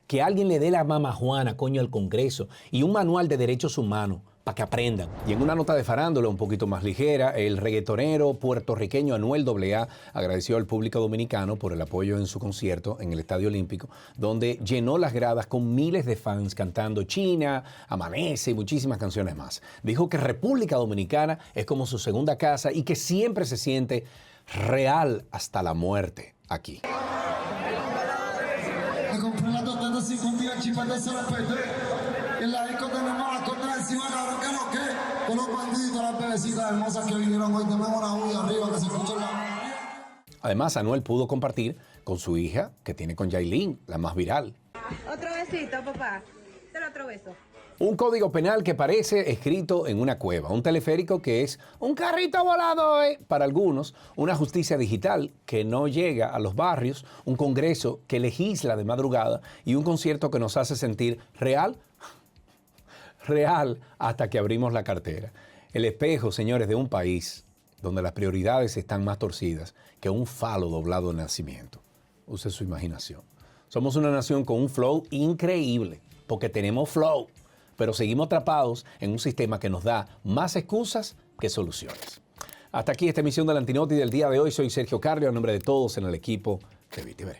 Que alguien le dé la mamá Juana, coño, al Congreso y un manual de derechos humanos para que aprendan. Y en una nota de farándula un poquito más ligera, el reggaetonero puertorriqueño Anuel AA agradeció al público dominicano por el apoyo en su concierto en el Estadio Olímpico, donde llenó las gradas con miles de fans cantando China, Amanece y muchísimas canciones más. Dijo que República Dominicana es como su segunda casa y que siempre se siente real hasta la muerte aquí. Me compré la total de 5 días, chipete se la perdí. En la disco tenemos la contra encima, cabrón, que no qué. Con los bandidos, las bebecitas hermosas que vinieron hoy, tenemos una bulla arriba que se escucha la... Además, Anuel pudo compartir con su hija, que tiene con Yailin, la más viral. Otro besito, papá. Dale otro beso. Un código penal que parece escrito en una cueva, un teleférico que es un carrito volador para algunos, una justicia digital que no llega a los barrios, un congreso que legisla de madrugada y un concierto que nos hace sentir real hasta que abrimos la cartera. El espejo, señores, de un país donde las prioridades están más torcidas que un falo doblado de nacimiento. Use su imaginación. Somos una nación con un flow increíble, porque tenemos flow, pero seguimos atrapados en un sistema que nos da más excusas que soluciones. Hasta aquí esta emisión del Antinoti del día de hoy. Soy Sergio Carlos, en nombre de todos en el equipo de BTV.